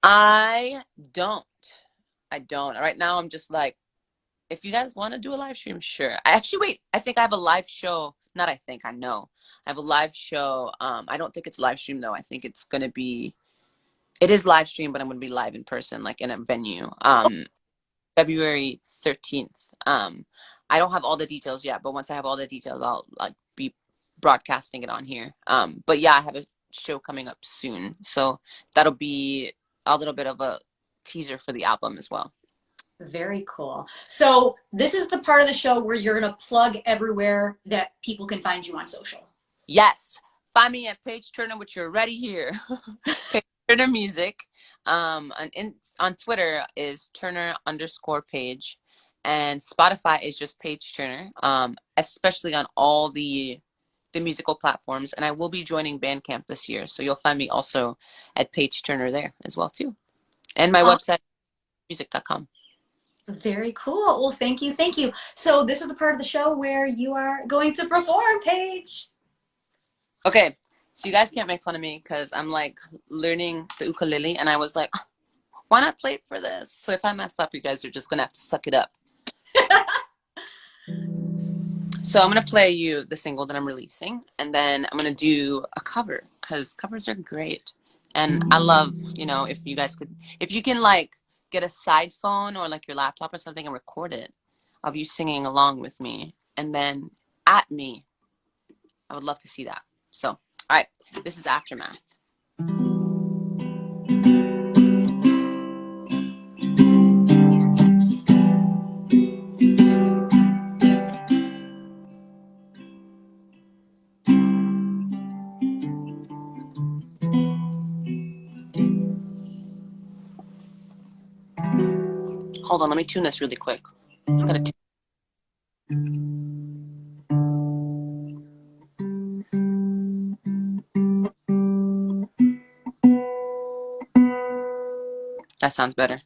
I don't. I don't. Right now I'm just like, if you guys want to do a live stream, sure. I actually, wait, I think I have a live show. Not I think, I know. I have a live show. I don't think it's live stream though. I think it's gonna be, it is live stream, but I'm going to be live in person, like in a venue, February 13th. I don't have all the details yet, but once I have all the details, I'll like be broadcasting it on here. But yeah, I have a show coming up soon. So that'll be a little bit of a teaser for the album as well. Very cool. So this is the part of the show where you're going to plug everywhere that people can find you on social. Yes. Find me at Paige Turner, which you're already here. Paige Turner Music. On Twitter is Turner_Paige. And Spotify is just Paige Turner. Especially on all the musical platforms. And I will be joining Bandcamp this year. So you'll find me also at Paige Turner there as well too. And my Oh, website, music.com. very cool. Well, thank you. Thank you. So this is the part of the show where you are going to perform, Paige. Okay. So you guys can't make fun of me because I'm like learning the ukulele, and I was like, why not play it for this? So if I mess up, you guys are just gonna have to suck it up. So I'm gonna play you the single that I'm releasing, and then I'm gonna do a cover, because covers are great. And I love, you know, if you guys could, if you can like get a side phone or like your laptop or something and record it of you singing along with me, and then at me, I would love to see that. So, all right, this is Aftermath. Hold on, let me tune this really quick. I'm gonna tune. That sounds better.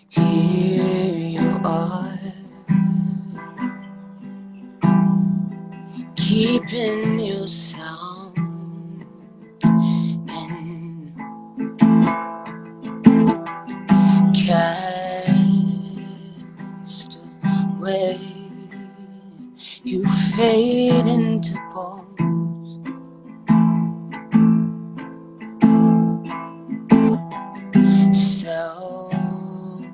Here you are, keeping your sound and cast away. You fade into bones, selfless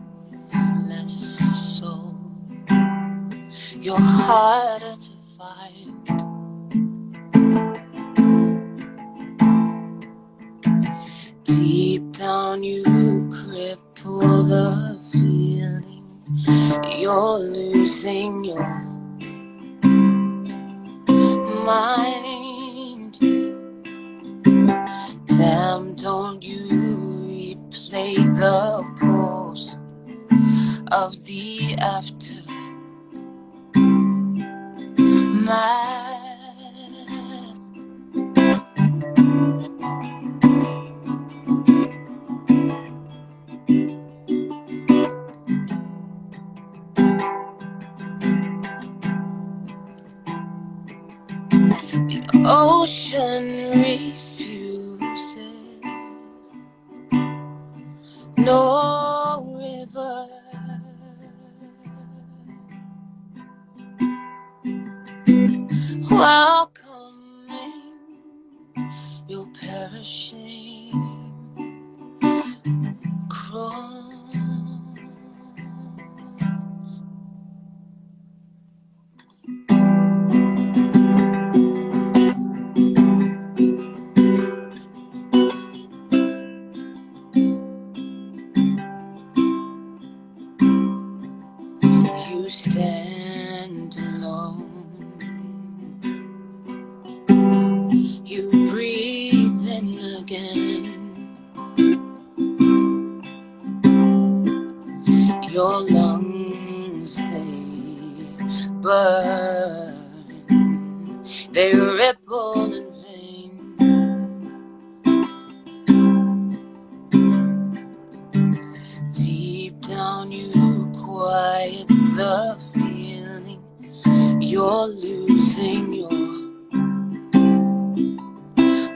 soul. You're harder to find. Deep down you cripple the feeling. You're losing your mind. Damn, don't you replay the pulse of the aftermath. The ocean refuses, no river welcoming your perishing cross. You stand alone. You breathe in again. Your lungs, they burn. They ripple in vain. Deep down you quiet the feeling. You're losing your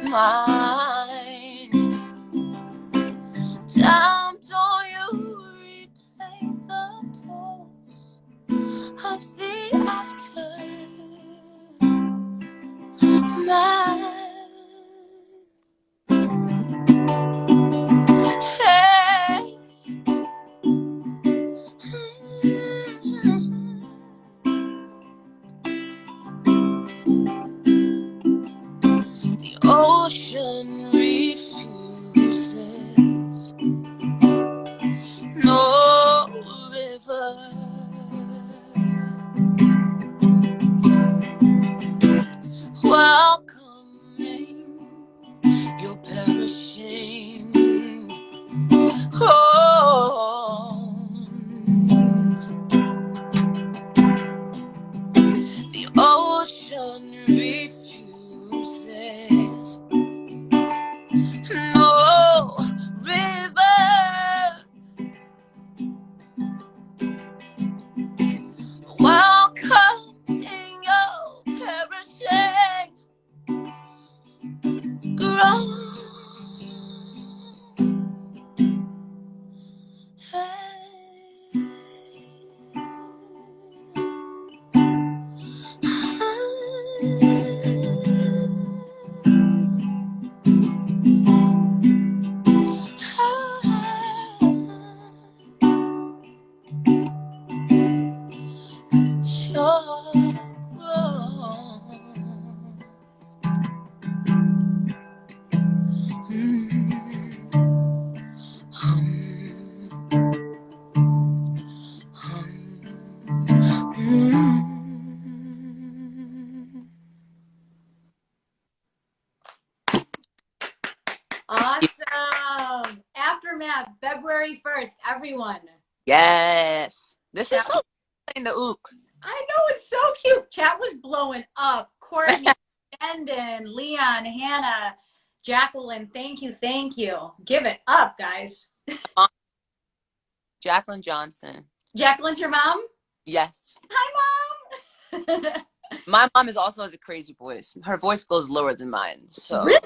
mind. Damn, don't you replay the pulse of the aftermath. Hey. The ocean refuses, no river welcoming your perishing homes. The ocean refuses, no river welcoming your perishing ground. Awesome. Aftermath, February 1st, everyone. Yes. This is Chat, so in the ook. I know, it's so cute. Chat was blowing up. Courtney, Brendan, Leon, Hannah, Jacqueline, thank you, thank you. Give it up, guys. Jacqueline Johnson. Jacqueline's your mom? Yes. Hi, Mom. My mom is also has a crazy voice. Her voice goes lower than mine. So Really?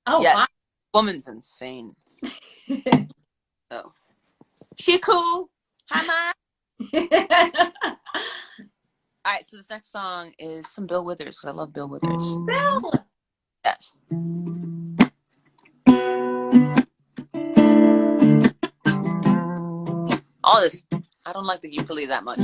Oh, yes. wow. Woman's insane. So she cool. Hi, Mom. All right, so this next song is some Bill Withers. So I love Bill Withers. Bill. Yes. All this. I don't like the ukulele that much.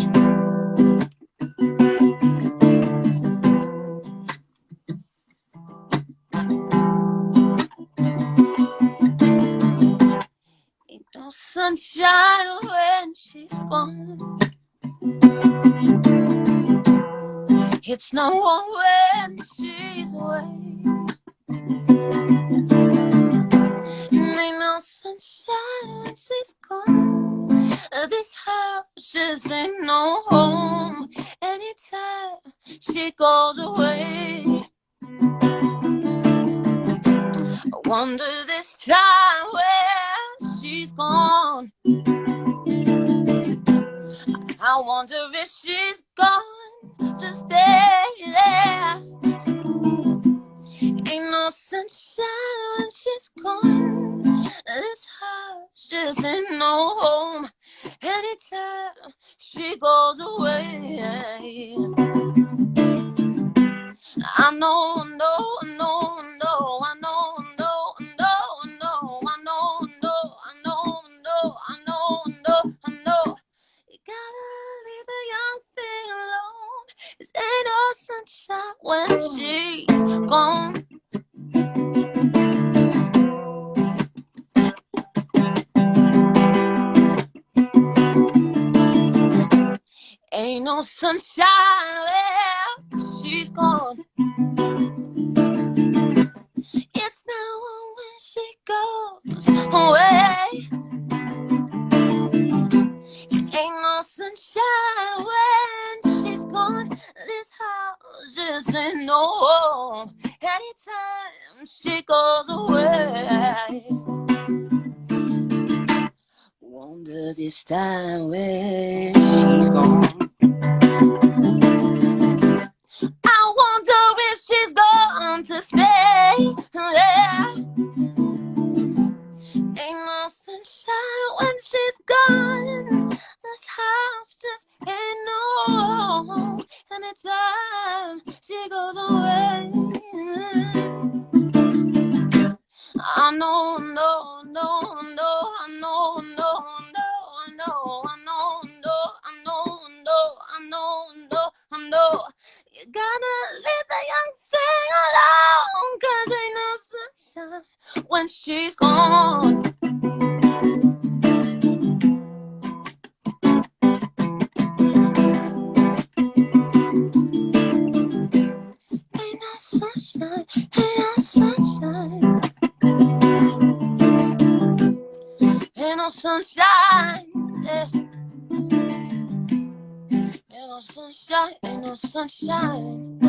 Ain't no sunshine when she's gone. It's no one when she's away. Ain't no sunshine when she's gone. This house just ain't no home. Anytime she goes away, I wonder this time where she's gone. I wonder if she's gone to stay there. Ain't no sunshine when she's gone. This house just ain't no home. Anytime she goes away, I know, no, no, no, I know, no, no, no, I know, no, I know, no, I know, no, I know. You gotta leave the young thing alone. 'Cause ain't no sunshine when she's gone. Ain't no sunshine where she's gone. It's now when she goes away. Ain't no sunshine when she's gone. This house just ain't no home. Anytime she goes away, wonder this time where she's gone. I wonder if she's going to stay. Yeah. Ain't no sunshine when she's gone. This house just ain't no home. Anytime she goes away, I know, no, no, no, I know, no, no, I know, I know, no, I know, no, I know, no, I know. You gotta leave the young thing alone, 'cause ain't no sunshine when she's gone. Ain't no sunshine, ain't no sunshine. Ain't no sunshine, yeah. Ain't no sunshine, ain't no sunshine.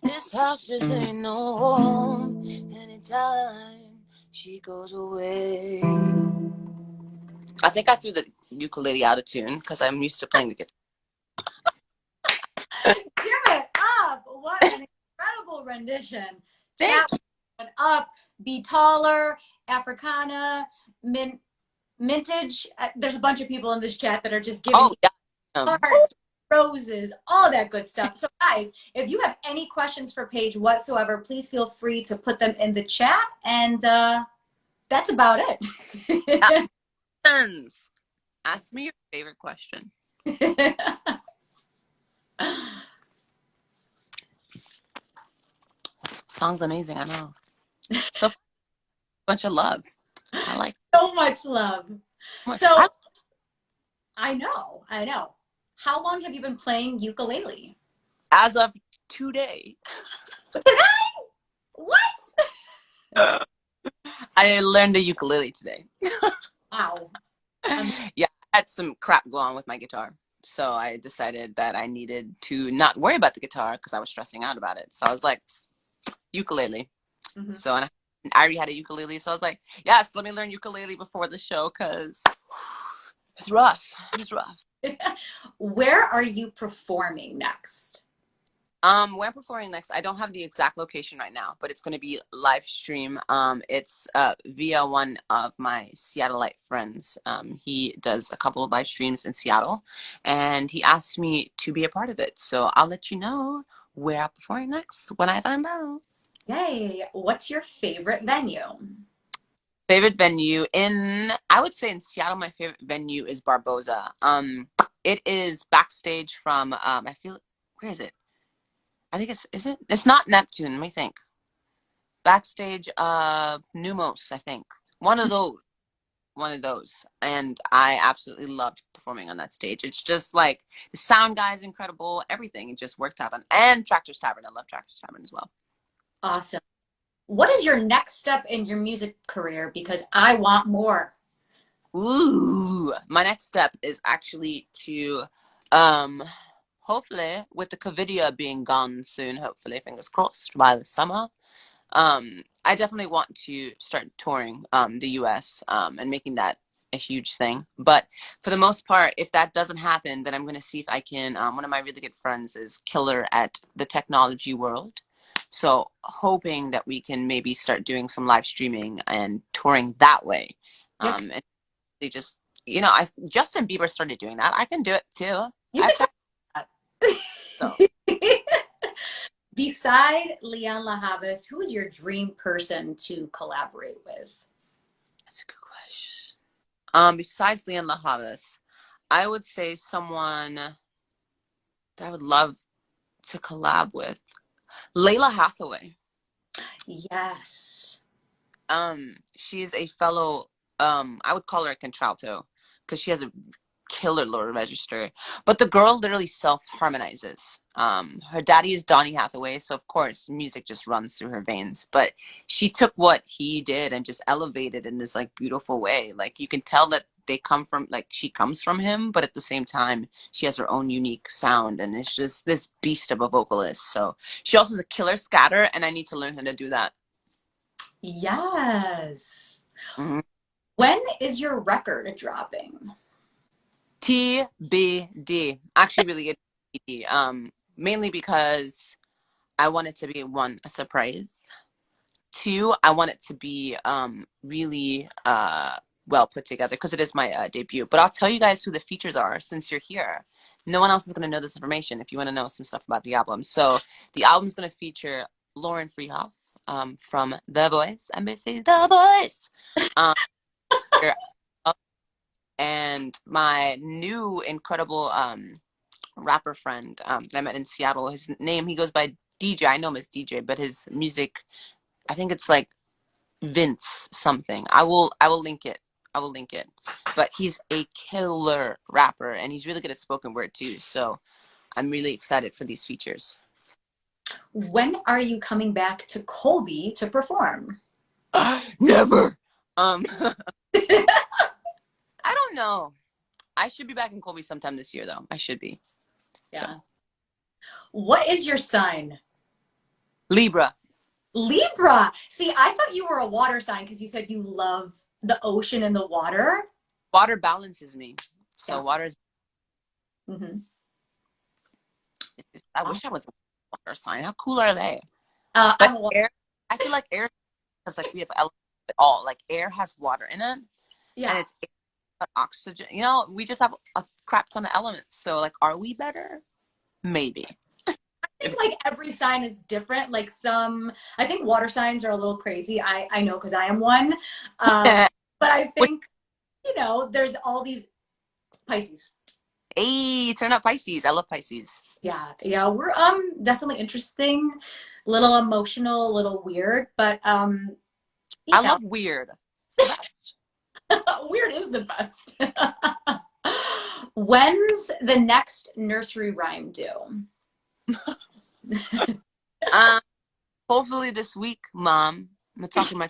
This house just ain't no home. Anytime she goes away. I think I threw the ukulele out of tune because I'm used to playing the guitar. Give it up. What an incredible rendition. Thank Chat went up. Be Taller, Africana, Mintage. There's a bunch of people in this chat that are just giving Oh, yeah. hearts, roses, all that good stuff. So guys, if you have any questions for Paige whatsoever, please feel free to put them in the chat. And that's about it. Ask me your favorite question. Song's amazing, I know. So bunch of love. I like so much love. much. So I know. How long have you been playing ukulele? As of today. Today? What? I learned the ukulele today. Wow. Yeah, had some crap go on with my guitar. So I decided that I needed to not worry about the guitar because I was stressing out about it. So I was like, ukulele. Mhm. So and I already had a ukulele. So I was like, yes, let me learn ukulele before the show because it's rough. It's rough. Where are you performing next? Where I'm performing next, I don't have the exact location right now, but it's going to be live stream. It's via one of my Seattleite friends. He does a couple of live streams in Seattle, and he asked me to be a part of it. So I'll let you know where I'm performing next when I find out. Yay. What's your favorite venue? Favorite venue I would say in Seattle, my favorite venue is Barboza. It is backstage from, I feel, where is it? I think is it? It's not Neptune, let me think. Backstage of Numos, I think. One of those. One of those. And I absolutely loved performing on that stage. It's just like the sound guy is incredible. Everything. It just worked out on, and Tractor's Tavern. I love Tractor's Tavern as well. Awesome. What is your next step in your music career? Because I want more. Ooh, my next step is actually to um hopefully with the covidia being gone soon, hopefully, fingers crossed, by the summer. I definitely want to start touring the US and making that a huge thing. But for the most part, if that doesn't happen, then I'm going to see if I can. One of my really good friends is killer at the technology world. So hoping that we can maybe start doing some live streaming and touring that way. You, And they just, Justin Bieber started doing that. I can do it too. you I have can to. talk So. about that. Beside Leon LaHavis, who is your dream person to collaborate with? That's a good question. Besides Leon LaHavis, I would say someone that I would love to collab with. Layla Hathaway. Yes. She's a fellow, I would call her a contralto because she has a killer lower register. But the girl literally self-harmonizes. Her daddy is Donny Hathaway, so of course music just runs through her veins. But she took what he did and just elevated in this like beautiful way. Like you can tell that they come from like she comes from him, but at the same time she has her own unique sound and it's just this beast of a vocalist. So she also is a killer scatter, and I need to learn how to do that. Yes. Mm-hmm. When is your record dropping? TBD. Actually, really good TBD. Mainly because I want it to be one, a surprise. Two, I want it to be really well put together because it is my debut. But I'll tell you guys who the features are since you're here. No one else is going to know this information if you want to know some stuff about the album. So the album's going to feature Lauren Freehoff from The Voice, NBC The Voice. Um, and my new incredible rapper friend that I met in Seattle. His name, he goes by DJ. I know him as DJ, but his music, I think it's like Vince something. I will link it. I will link it. But he's a killer rapper and he's really good at spoken word too. So I'm really excited for these features. When are you coming back to Colby to perform? Never. I don't know. I should be back in Colby sometime this year though. I should be. Yeah. So. What is your sign? Libra. Libra. See, I thought you were a water sign because you said you love the ocean and the water. Water balances me. So Yeah. water is. Mm-hmm. I wish I was a water sign. How cool are they? I'm But a water. air, I feel like air, because like we have elements at all. Like air has water in it, and Yeah. it's oxygen. We just have a crap ton of elements. So like, are we better? Maybe. I think like every sign is different. Like I think water signs are a little crazy. I know because I am one. But I think, there's all these Pisces. Hey, turn up Pisces. I love Pisces. Yeah, we're definitely interesting, a little emotional, a little weird, but I love weird. It's the best. weird is the best. When's the next nursery rhyme due? Hopefully this week, Mom. I'm talking my.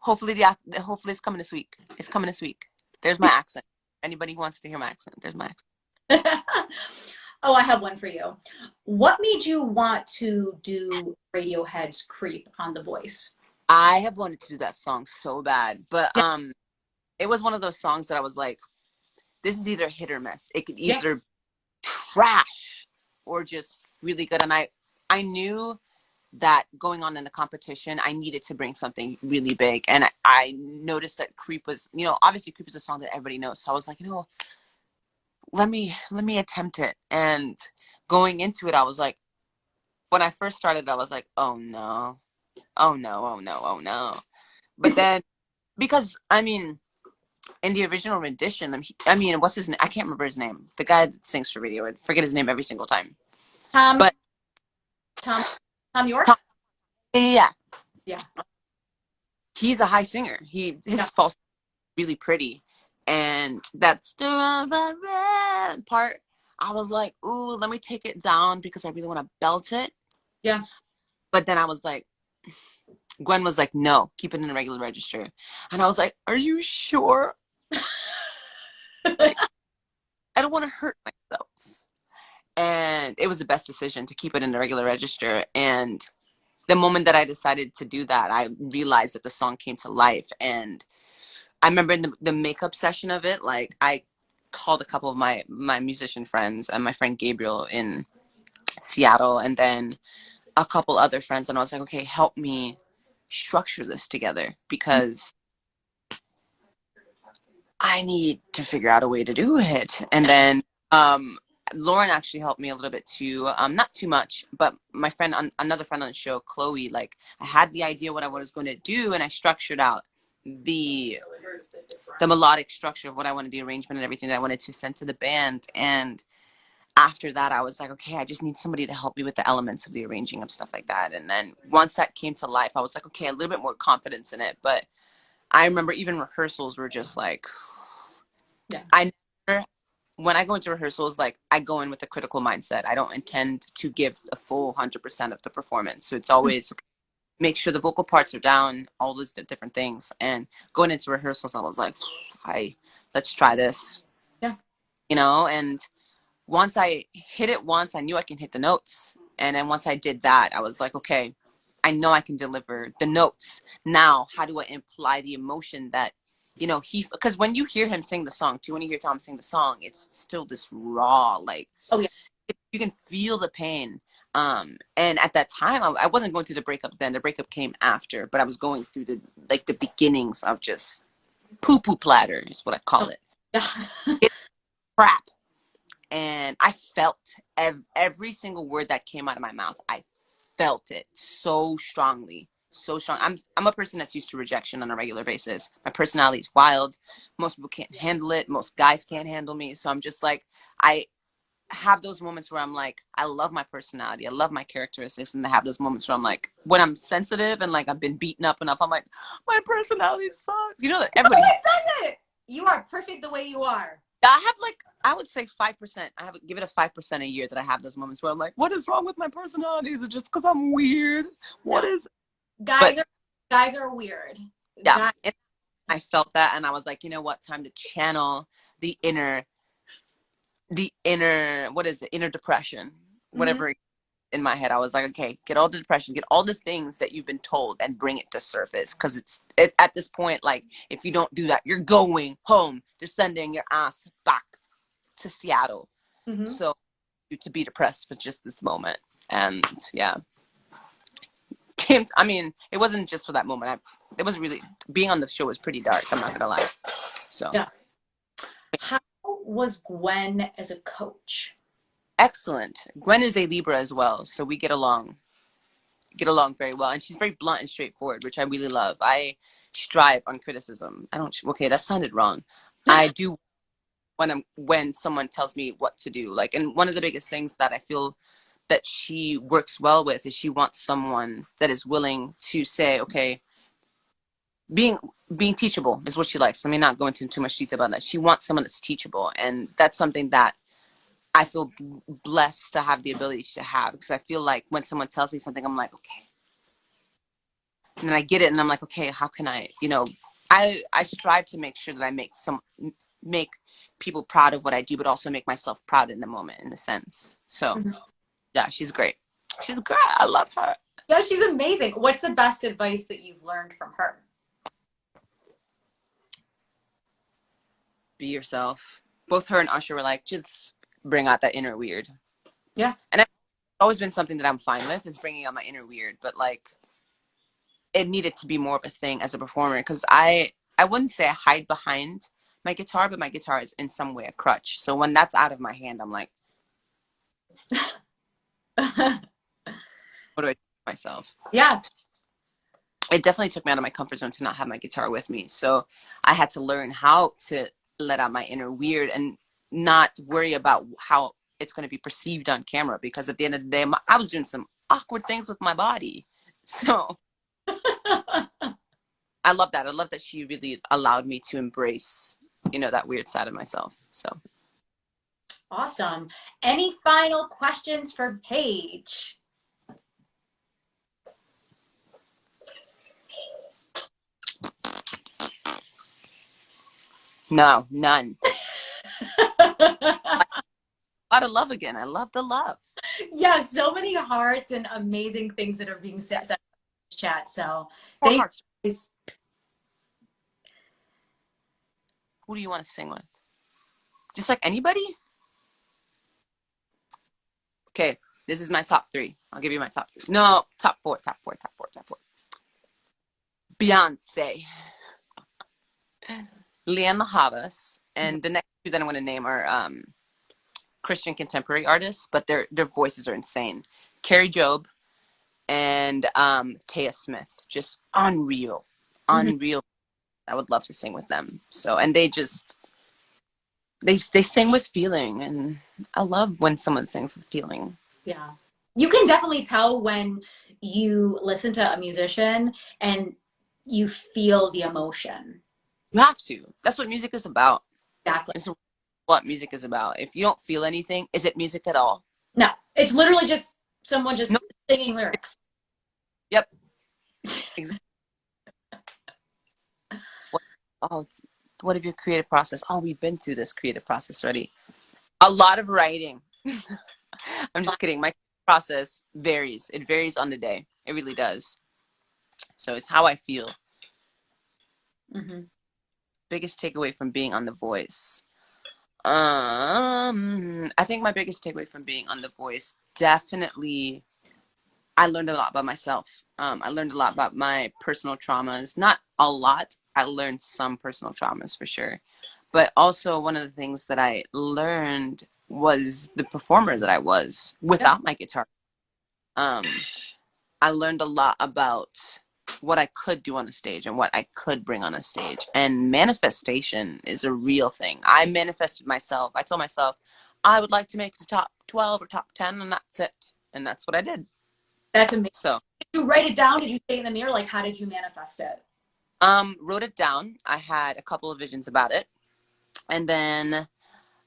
Hopefully hopefully it's coming this week. It's coming this week. There's my accent. Anybody who wants to hear my accent, there's my accent. Oh, I have one for you. What made you want to do Radiohead's Creep on The Voice? I have wanted to do that song so bad, but Yeah. it was one of those songs that I was like, this is either hit or miss. It could Yeah. either trash or just really good. And I knew that going on in the competition, I needed to bring something really big. And I noticed that Creep was, obviously Creep is a song that everybody knows. So I was like, let me attempt it. And going into it, I was like, when I first started, I was like, oh no, oh no, oh no, oh no. But then, because in the original rendition, what's his name? I can't remember his name. The guy that sings for radio, I forget his name every single time. Tom But York? Tom, yeah, Yeah. he's a high singer. His false really pretty, and that part, I was like, ooh, let me take it down because I really want to belt it. Yeah. But then I was like, Gwen was like, no, keep it in the regular register. And I was like, are you sure? Like, I don't want to hurt myself. And it was the best decision to keep it in the regular register. And the moment that I decided to do that, I realized that the song came to life. And I remember in the makeup session of it, like I called a couple of my musician friends and my friend Gabriel in Seattle, and then a couple other friends. And I was like, okay, help me structure this together because I need to figure out a way to do it. And then Lauren actually helped me a little bit too. Not too much, but my friend, another friend on the show, Chloe, like I had the idea what I was going to do, and I structured out the melodic structure of what I wanted, the arrangement and everything that I wanted to send to the band. And after that, I was like, okay, I just need somebody to help me with the elements of the arranging of stuff like that. And then once that came to life, I was like, okay, a little bit more confidence in it. But I remember even rehearsals were just like, yeah. When I go into rehearsals, like I go in with a critical mindset. I don't intend to give a full 100% of the performance. So it's always make sure the vocal parts are down, all those different things. And going into rehearsals, I was like, let's try this. Yeah. And once I hit it once, I knew I can hit the notes. And then once I did that, I was like, okay, I know I can deliver the notes. Now, how do I imply the emotion that, because when you hear him sing the song too, when you hear Tom sing the song, it's still this raw, like, oh yeah, you can feel the pain. And at that time, I wasn't going through the breakup then. The breakup came after, but I was going through the beginnings of just poo-poo platter is what I call it. Yeah. It's crap. And I felt every single word that came out of my mouth. I felt it so strongly, so strong. I'm a person that's used to rejection on a regular basis. My personality is wild. Most people can't handle it. Most guys can't handle me. So I'm just like, I have those moments where I'm like, I love my personality. I love my characteristics. And I have those moments where I'm like, when I'm sensitive and like I've been beaten up enough, I'm like, my personality sucks. You know that everybody does it. You are perfect the way you are. I have I would say 5%. I have give it a 5% a year that I have those moments where I'm like, what is wrong with my personality? Is it just because I'm weird? What is it? Guys are weird. Yeah. I felt that and I was like, you know what? Time to channel the inner what is it? Inner depression. Whatever in my head. I was like, okay, get all the depression, get all the things that you've been told and bring it to surface. Because at this point, like, if you don't do that, you're going home. They're sending your ass back to Seattle. So to be depressed was just this moment. And yeah. It wasn't just for that moment. It was really, being on the show was pretty dark. I'm not going to lie. So. Yeah. How was Gwen as a coach? Excellent. Gwen is a Libra as well. So we get along very well, and she's very blunt and straightforward, which I really love. I strive on criticism. Okay, that sounded wrong. I do when someone tells me what to do, like, and one of the biggest things that I feel that she works well with is she wants someone that is willing to say, okay, being teachable is what she likes. Let me not go into too much detail about that. She wants someone that's teachable, and that's something that I feel blessed to have the ability to have, because I feel like when someone tells me something, I'm like, okay. And then I get it and I'm like, okay, how can I strive to make sure that I make people proud of what I do, but also make myself proud in the moment, in a sense. So yeah, she's great. She's great. I love her. Yeah, she's amazing. What's the best advice that you've learned from her? Be yourself. Both her and Usher were like, just bring out that inner weird. Yeah. And it's always been something that I'm fine with, is bringing out my inner weird. But like, it needed to be more of a thing as a performer, because I wouldn't say I hide behind my guitar, but my guitar is in some way a crutch. So when that's out of my hand, I'm like, what do I do with myself? Yeah. It definitely took me out of my comfort zone to not have my guitar with me. So I had to learn how to let out my inner weird and not worry about how it's going to be perceived on camera, because at the end of the day, I was doing some awkward things with my body. So I love that. I love that she really allowed me to embrace, you know, that weird side of myself. So Awesome. Any final questions for Paige? no, none. A lot of love again. I love the love. Yeah, so many hearts and amazing things that are being said in the chat. So More thank hearts. you. Who do you want to sing with? Just like anybody? Okay, this is my top 3. I'll give you my top 3. No, top 4. Beyonce, Leanne Havas, and the next 2 that I'm going to name are Christian contemporary artists, but their voices are insane. Carrie Job and Taya Smith, just unreal. I would love to sing with them. So, and they sing with feeling, and I love when someone sings with feeling. Yeah. You can definitely tell when you listen to a musician and you feel the emotion. You have to. That's what music is about. Exactly. It's what music is about. If you don't feel anything, is it music at all? No, it's literally just someone just No. singing lyrics. Yep. Exactly. What of your creative process? Oh, we've been through this creative process already. A lot of writing. I'm just kidding. My process varies. It varies on the day. It really does. So it's how I feel. Biggest takeaway from being on The Voice. I think my biggest takeaway from being on The Voice, definitely, I learned a lot about myself. I learned a lot about my personal traumas. Not a lot. I learned some personal traumas for sure. But also one of the things that I learned was the performer that I was without my guitar. I learned a lot about what I could do on a stage and what I could bring on a stage. And manifestation is a real thing. I manifested myself. I told myself I would like to make the top 12 or top 10, and that's it. And that's what I did. That's amazing. So, did you write it down? Did you say it in the mirror? Like, how did you manifest it? wrote it down. I had a couple of visions about it. And then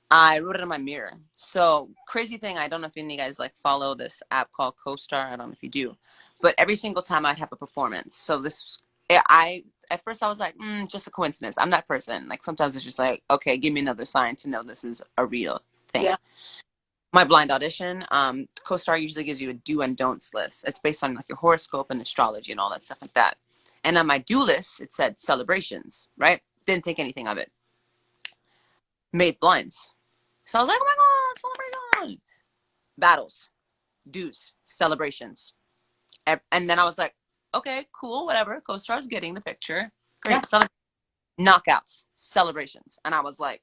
I wrote it on my mirror. So crazy thing, I don't know if any of you guys like follow this app called CoStar. I don't know if you do, but every single time I'd have a performance. So at first I was like, it's just a coincidence. I'm that person. Like sometimes it's just like, okay, give me another sign to know this is a real thing. Yeah. My blind audition, CoStar usually gives you a do and don'ts list. It's based on like your horoscope and astrology and all that stuff like that. And on my do list, it said celebrations, right? Didn't think anything of it. Made blinds. So I was like, oh my God, celebration. Battles, dues, celebrations. And then I was like, okay, cool, whatever. Co-star's getting the picture. Great. Yeah. Knockouts, celebrations. And I was like,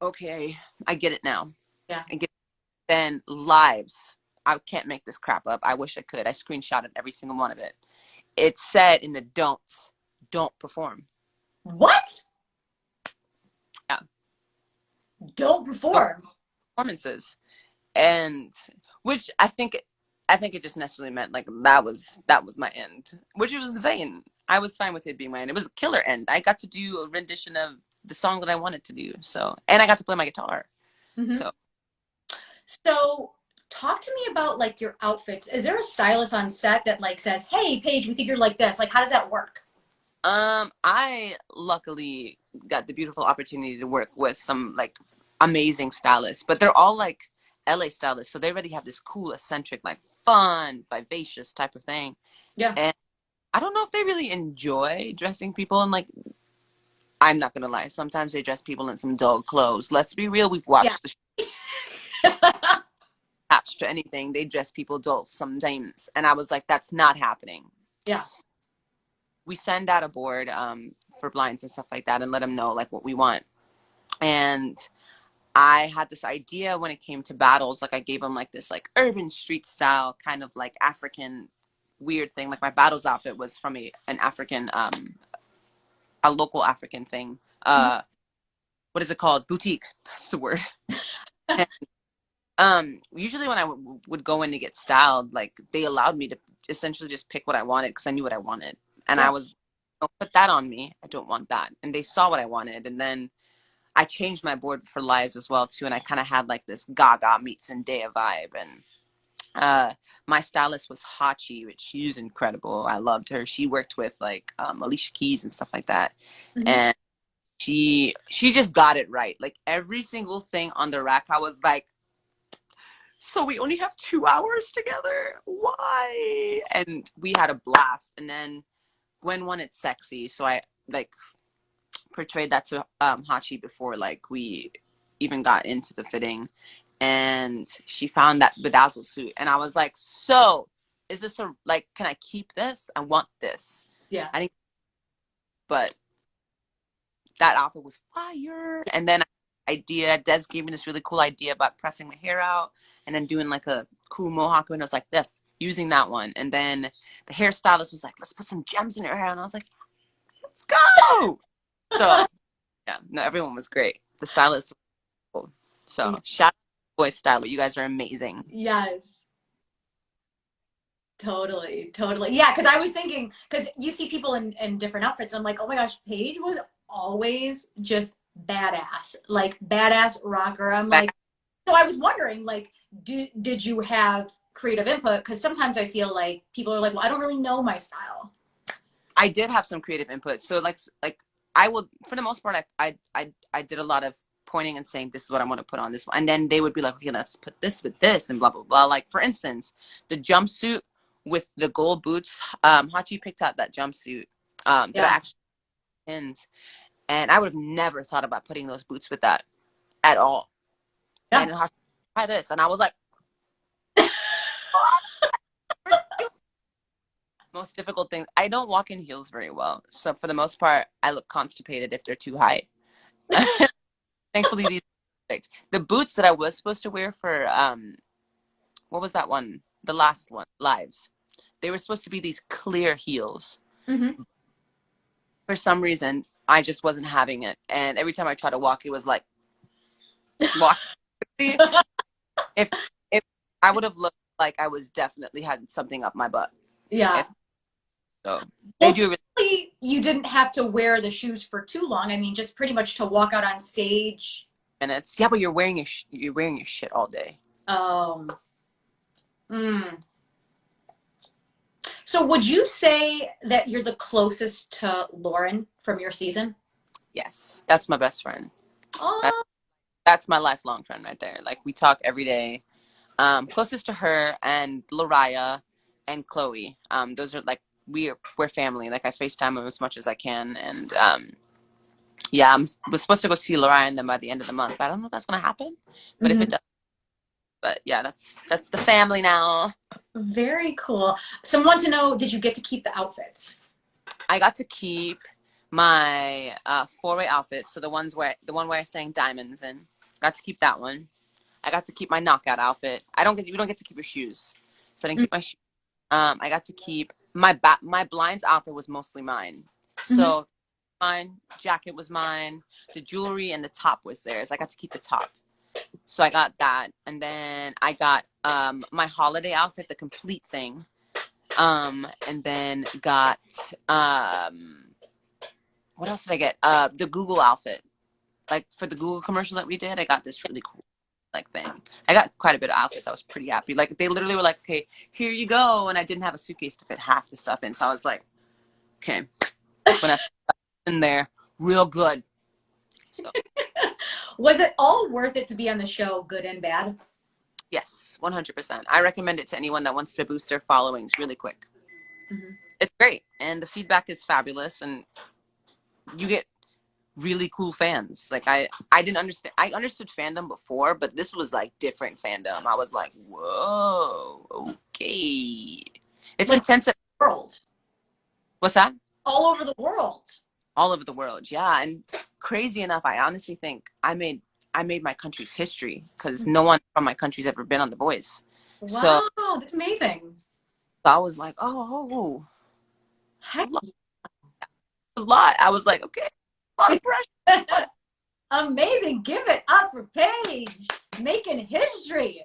okay, I get it now. Yeah. I get it. Then lives. I can't make this crap up. I wish I could. I screenshotted every single one of it. It said in the don'ts, don't perform. What? Yeah. Don't perform. Performances. And which I think it just necessarily meant like that was my end, which it was vain. I was fine with it being my end. It was a killer end. I got to do a rendition of the song that I wanted to do. So, and I got to play my guitar. So talk to me about like your outfits. Is there a stylist on set that like says, hey Paige, we think you're like this? Like how does that work? I luckily got the beautiful opportunity to work with some like amazing stylists, but they're all like LA stylists, so they already have this cool, eccentric, like fun, vivacious type of thing. Yeah. And I don't know if they really enjoy dressing people in like, I'm not gonna lie, sometimes they dress people in some dull clothes. Let's be real, we've Yeah. watched the attached to anything, they dress people dull sometimes, and I was like, that's not happening. Yeah. We send out a board for blinds and stuff like that and let them know like what we want. And I had this idea when it came to battles, like I gave them like this like urban street style kind of like African weird thing. Like my battles outfit was from an African a local African thing. What is it called? Boutique. That's the word. And, usually when I would go in to get styled, like they allowed me to essentially just pick what I wanted because I knew what I wanted. And I was, don't put that on me. I don't want that. And they saw what I wanted. And then I changed my board for lives as well too. And I kind of had like this Gaga meets Zendaya vibe. And my stylist was Hachi, which she's incredible. I loved her. She worked with like Alicia Keys and stuff like that. And she just got it right. Like every single thing on the rack, I was like, so we only have 2 hours together? Why? And we had a blast. And then Gwen wanted sexy, so I like portrayed that to Hachi before like we even got into the fitting. And she found that bedazzle suit, and I was like, so is this a like, can I keep this? I want this. Yeah. I think, but that outfit was fire. And then Des gave me this really cool idea about pressing my hair out and then doing like a cool mohawk, and I was like, this, using that one. And then the hairstylist was like, let's put some gems in your hair, and I was like, let's go. So yeah, no, everyone was great. The stylist was cool. So shout out to Boy Styler, you guys are amazing. Yes. Totally. Yeah, because I was thinking, because you see people in different outfits, and I'm like, oh my gosh, Paige was always just badass, like badass rocker. I'm like, so I was wondering, like, did you have creative input? Because sometimes I feel like people are like, well, I don't really know my style. I did have some creative input. So like I will, for the most part, I did a lot of pointing and saying, this is what I want to put on this one. And then they would be like, okay, let's put this with this and blah, blah, blah. Like for instance, the jumpsuit with the gold boots, Hachi picked out that jumpsuit that I actually pins. And I would have never thought about putting those boots with that at all. Yeah. And Hachi, try this. And I was like, most difficult thing, I don't walk in heels very well. So for the most part, I look constipated if they're too high. Thankfully, these are perfect. The boots that I was supposed to wear for, what was that one? The last one, Lives. They were supposed to be these clear heels. Mm-hmm. For some reason, I just wasn't having it. And every time I tried to walk, it was like, walk. if I would have looked like I was definitely had something up my butt. Yeah. So they do really, you didn't have to wear the shoes for too long. I mean, just pretty much to walk out on stage. Minutes. Yeah, but you're wearing your shit all day. So would you say that you're the closest to Lauren from your season? Yes, that's my best friend. Oh. That's my lifelong friend right there. Like we talk every day. Closest to her and Lariah and Chloe. Those are like, we're family. Like I FaceTime them as much as I can. And yeah, we're supposed to go see Lariah and them by the end of the month. But I don't know if that's gonna happen. But if it does, but yeah, that's the family now. Very cool. Someone to know, did you get to keep the outfits? I got to keep my four-way outfits. So the one where I sang Diamonds in. Got to keep that one. I got to keep my knockout outfit. You don't get to keep your shoes. So I didn't keep my shoes. I got to keep my blinds outfit was mostly mine. So mine jacket was mine. The jewelry and the top was theirs. I got to keep the top. So I got that. And then I got my holiday outfit, the complete thing. And then got what else did I get? The Google outfit. Like for the Google commercial that we did, I got this really cool like thing. I got quite a bit of outfits. I was pretty happy. Like they literally were like, okay, here you go. And I didn't have a suitcase to fit half the stuff in. So I was like, okay, when I in there real good. So Was it all worth it to be on the show, good and bad? yes, 100%. I recommend it to anyone that wants to boost their followings really quick. Mm-hmm. It's great, and the feedback is fabulous, and you get really cool fans. Like I didn't understand. I understood fandom before, but this was like different fandom. I was like, whoa, okay. It's Like intense. world. What's that? All over the world. All over the world, yeah. And crazy enough, I honestly think I made my country's history because no one from my country's ever been on The Voice. So Wow, that's amazing. I was like, oh, it's Heck, a lot. I was like, okay, a lot of pressure. amazing. Give it up for Paige, making history.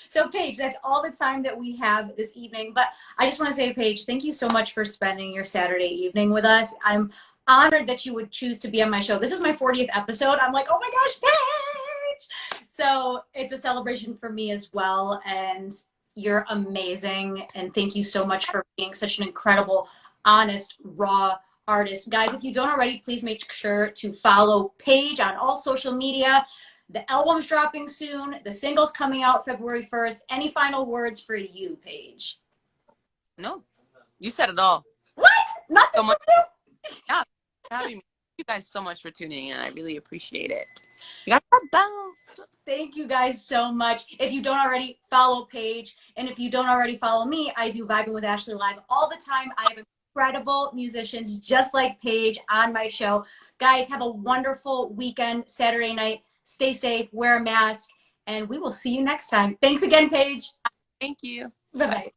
So, Paige, that's all the time that we have this evening. But I just want to say, Paige, thank you so much for spending your Saturday evening with us. I'm honored that you would choose to be on my show. This is my 40th episode. I'm like, oh my gosh, Paige! So it's a celebration for me as well. And you're amazing. And thank you so much for being such an incredible, honest, raw artist. Guys, if you don't already, please make sure to follow Paige on all social media. The album's dropping soon. The single's coming out February 1st. Any final words for you, Paige? No, you said it all. What? Nothing So much. from you? Yeah, for having me. Thank you guys so much for tuning in. I really appreciate it. You got the bounce. Thank you guys so much. If you don't already, follow Paige. And if you don't already follow me, I do Vibin with Ashley live all the time. I have incredible musicians just like Paige on my show. Guys, have a wonderful weekend, Saturday night. Stay safe, wear a mask, and we will see you next time. Thanks again, Paige. Thank you. Bye-bye.